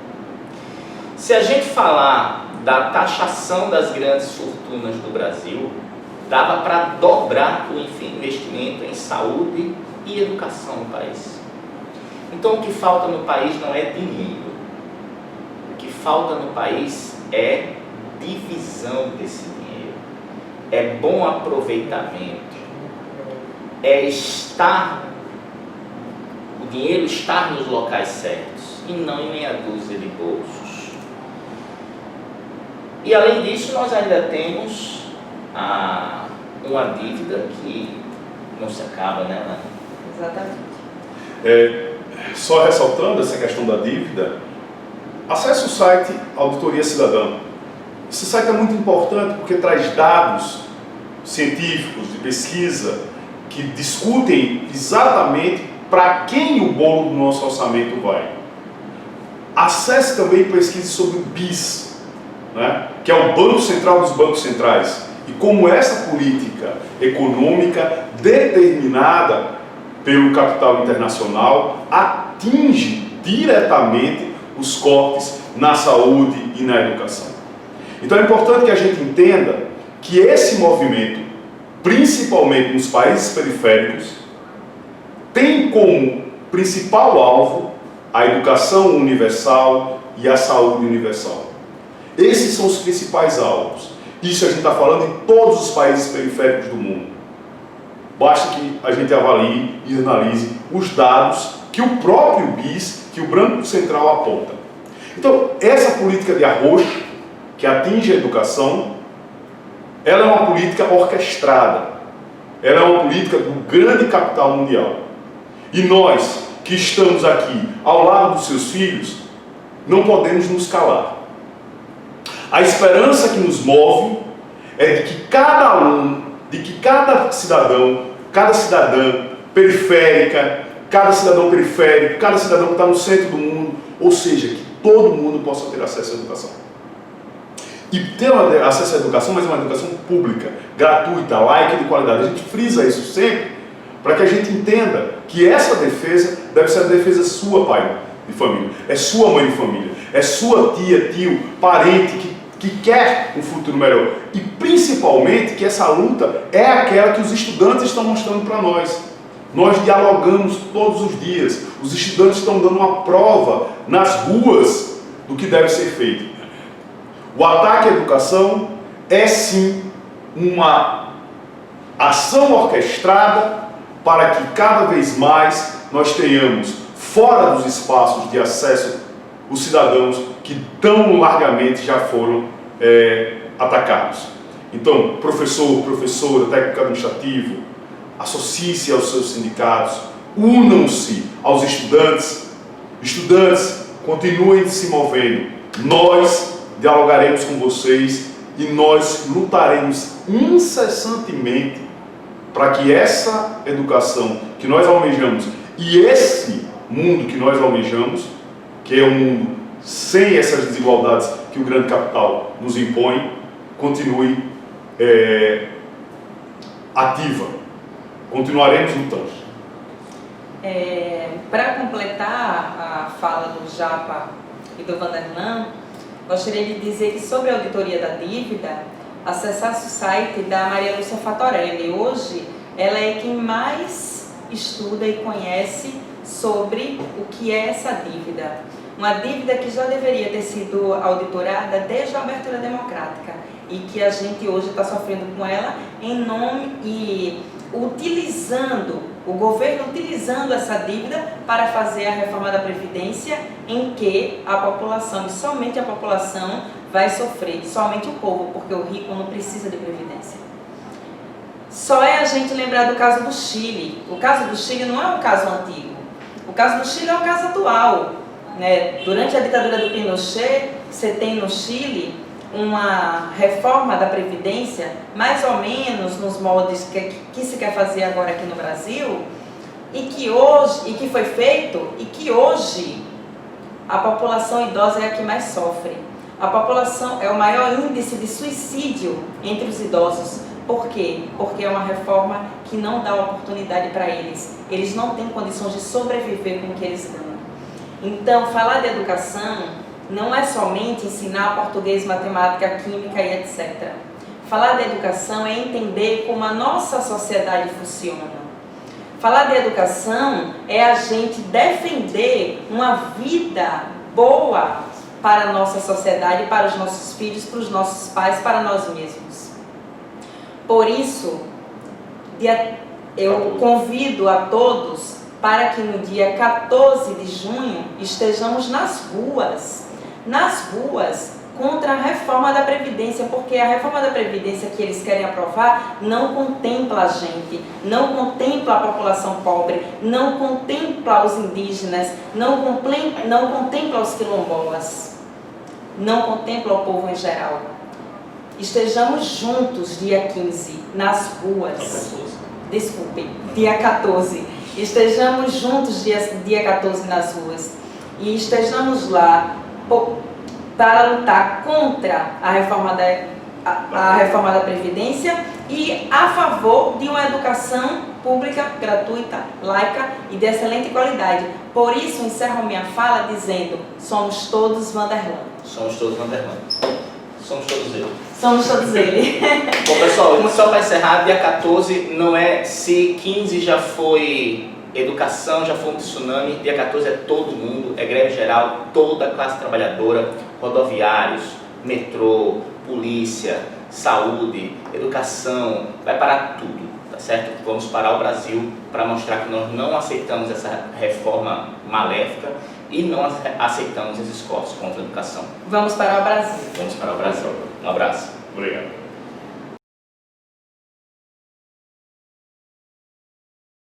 Speaker 1: Se a gente falar da taxação das grandes fortunas do Brasil, dava para dobrar o investimento em saúde e educação no país. Então, o que falta no país não é dinheiro. O que falta no país é divisão desse dinheiro. É bom aproveitamento. É o dinheiro estar nos locais certos e não em meia dúzia de bolsos. E além disso, nós ainda temos uma dívida que não se acaba, né, Ana?
Speaker 2: Exatamente.
Speaker 3: Só ressaltando essa questão da dívida, acesse o site Auditoria Cidadã. Esse site é muito importante porque traz dados científicos de pesquisa que discutem exatamente para quem o bolo do nosso orçamento vai. Acesse também pesquisas sobre o BIS, né, que é o Banco Central dos Bancos Centrais, e como essa política econômica determinada pelo capital internacional atinge diretamente os cortes na saúde e na educação. Então é importante que a gente entenda que esse movimento, principalmente nos países periféricos, tem como principal alvo a educação universal e a saúde universal. Esses são os principais alvos. Isso a gente está falando em todos os países periféricos do mundo. Basta que a gente avalie e analise os dados que o próprio BIS, que o Banco Central aponta. Então, essa política de arroxo, que atinge a educação, ela é uma política orquestrada. Ela é uma política do grande capital mundial. E nós, que estamos aqui ao lado dos seus filhos, não podemos nos calar. A esperança que nos move é de que cada aluno, de que cada cidadão, cada cidadã periférica, cada cidadão periférico, cada cidadão que está no centro do mundo, ou seja, que todo mundo possa ter acesso à educação. E ter acesso à educação, mas uma educação pública, gratuita, laica e de qualidade. A gente frisa isso sempre para que a gente entenda que essa defesa deve ser a defesa sua, pai de família, é sua mãe de família, é sua tia, tio, parente que quer um futuro melhor. E principalmente que essa luta é aquela que os estudantes estão mostrando para nós. Nós dialogamos todos os dias. Os estudantes estão dando uma prova nas ruas do que deve ser feito. O ataque à educação é sim uma ação orquestrada para que cada vez mais nós tenhamos fora dos espaços de acesso os cidadãos que tão largamente já foram atacados. Então, professor, professora, técnico administrativo, associe-se aos seus sindicatos, unam-se aos estudantes. Estudantes, continuem se movendo. Nós dialogaremos com vocês e nós lutaremos incessantemente para que essa educação que nós almejamos e esse mundo que nós almejamos, que é um mundo sem essas desigualdades que o grande capital nos impõe, continue ativa. Continuaremos lutando.
Speaker 2: Para completar a fala do Japa e do Vanderlan, gostaria de dizer que sobre a auditoria da dívida, acessasse o site da Maria Lúcia Fatorelli. Hoje, ela é quem mais estuda e conhece sobre o que é essa dívida. Uma dívida que já deveria ter sido auditorada desde a abertura democrática e que a gente hoje está sofrendo com ela em nome e o governo utilizando essa dívida para fazer a reforma da Previdência, em que a população, e somente a população, vai sofrer, somente o povo, porque o rico não precisa de Previdência. Só é a gente lembrar do caso do Chile. O caso do Chile não é um caso antigo, o caso do Chile é um caso atual. Durante a ditadura do Pinochet, você tem no Chile uma reforma da Previdência, mais ou menos nos moldes que se quer fazer agora aqui no Brasil, e que foi feito, e que hoje a população idosa é a que mais sofre. A população é o maior índice de suicídio entre os idosos. Por quê? Porque é uma reforma que não dá oportunidade para eles. Eles não têm condições de sobreviver com o que eles ganham. Então, falar de educação não é somente ensinar português, matemática, química e etc. Falar de educação é entender como a nossa sociedade funciona. Falar de educação é a gente defender uma vida boa para a nossa sociedade, para os nossos filhos, para os nossos pais, para nós mesmos. Por isso, eu convido a todos para que no dia 14 de junho estejamos nas ruas contra a reforma da Previdência, porque a reforma da Previdência que eles querem aprovar não contempla a gente, não contempla a população pobre, não contempla os indígenas, não contempla os quilombolas, não contempla o povo em geral. Estejamos juntos dia 15 nas ruas, desculpem, dia 14, estejamos juntos dia 14 nas ruas e estejamos lá para lutar contra a reforma da Previdência e a favor de uma educação pública, gratuita, laica e de excelente qualidade. Por isso, encerro minha fala dizendo: somos todos Vanderlan.
Speaker 1: Somos todos Vanderlan. Somos todos ele.
Speaker 2: Somos todos ele.
Speaker 1: Bom, pessoal, só para encerrar, dia 14 não é se 15 já foi educação, já foi um tsunami, dia 14 é todo mundo, é greve geral, toda a classe trabalhadora, rodoviários, metrô, polícia, saúde, educação, vai parar tudo, tá certo? Vamos parar o Brasil para mostrar que nós não aceitamos essa reforma maléfica e não aceitamos esses cortes contra a educação.
Speaker 2: Vamos parar o Brasil.
Speaker 1: Vamos parar o Brasil. Um abraço.
Speaker 3: Obrigado.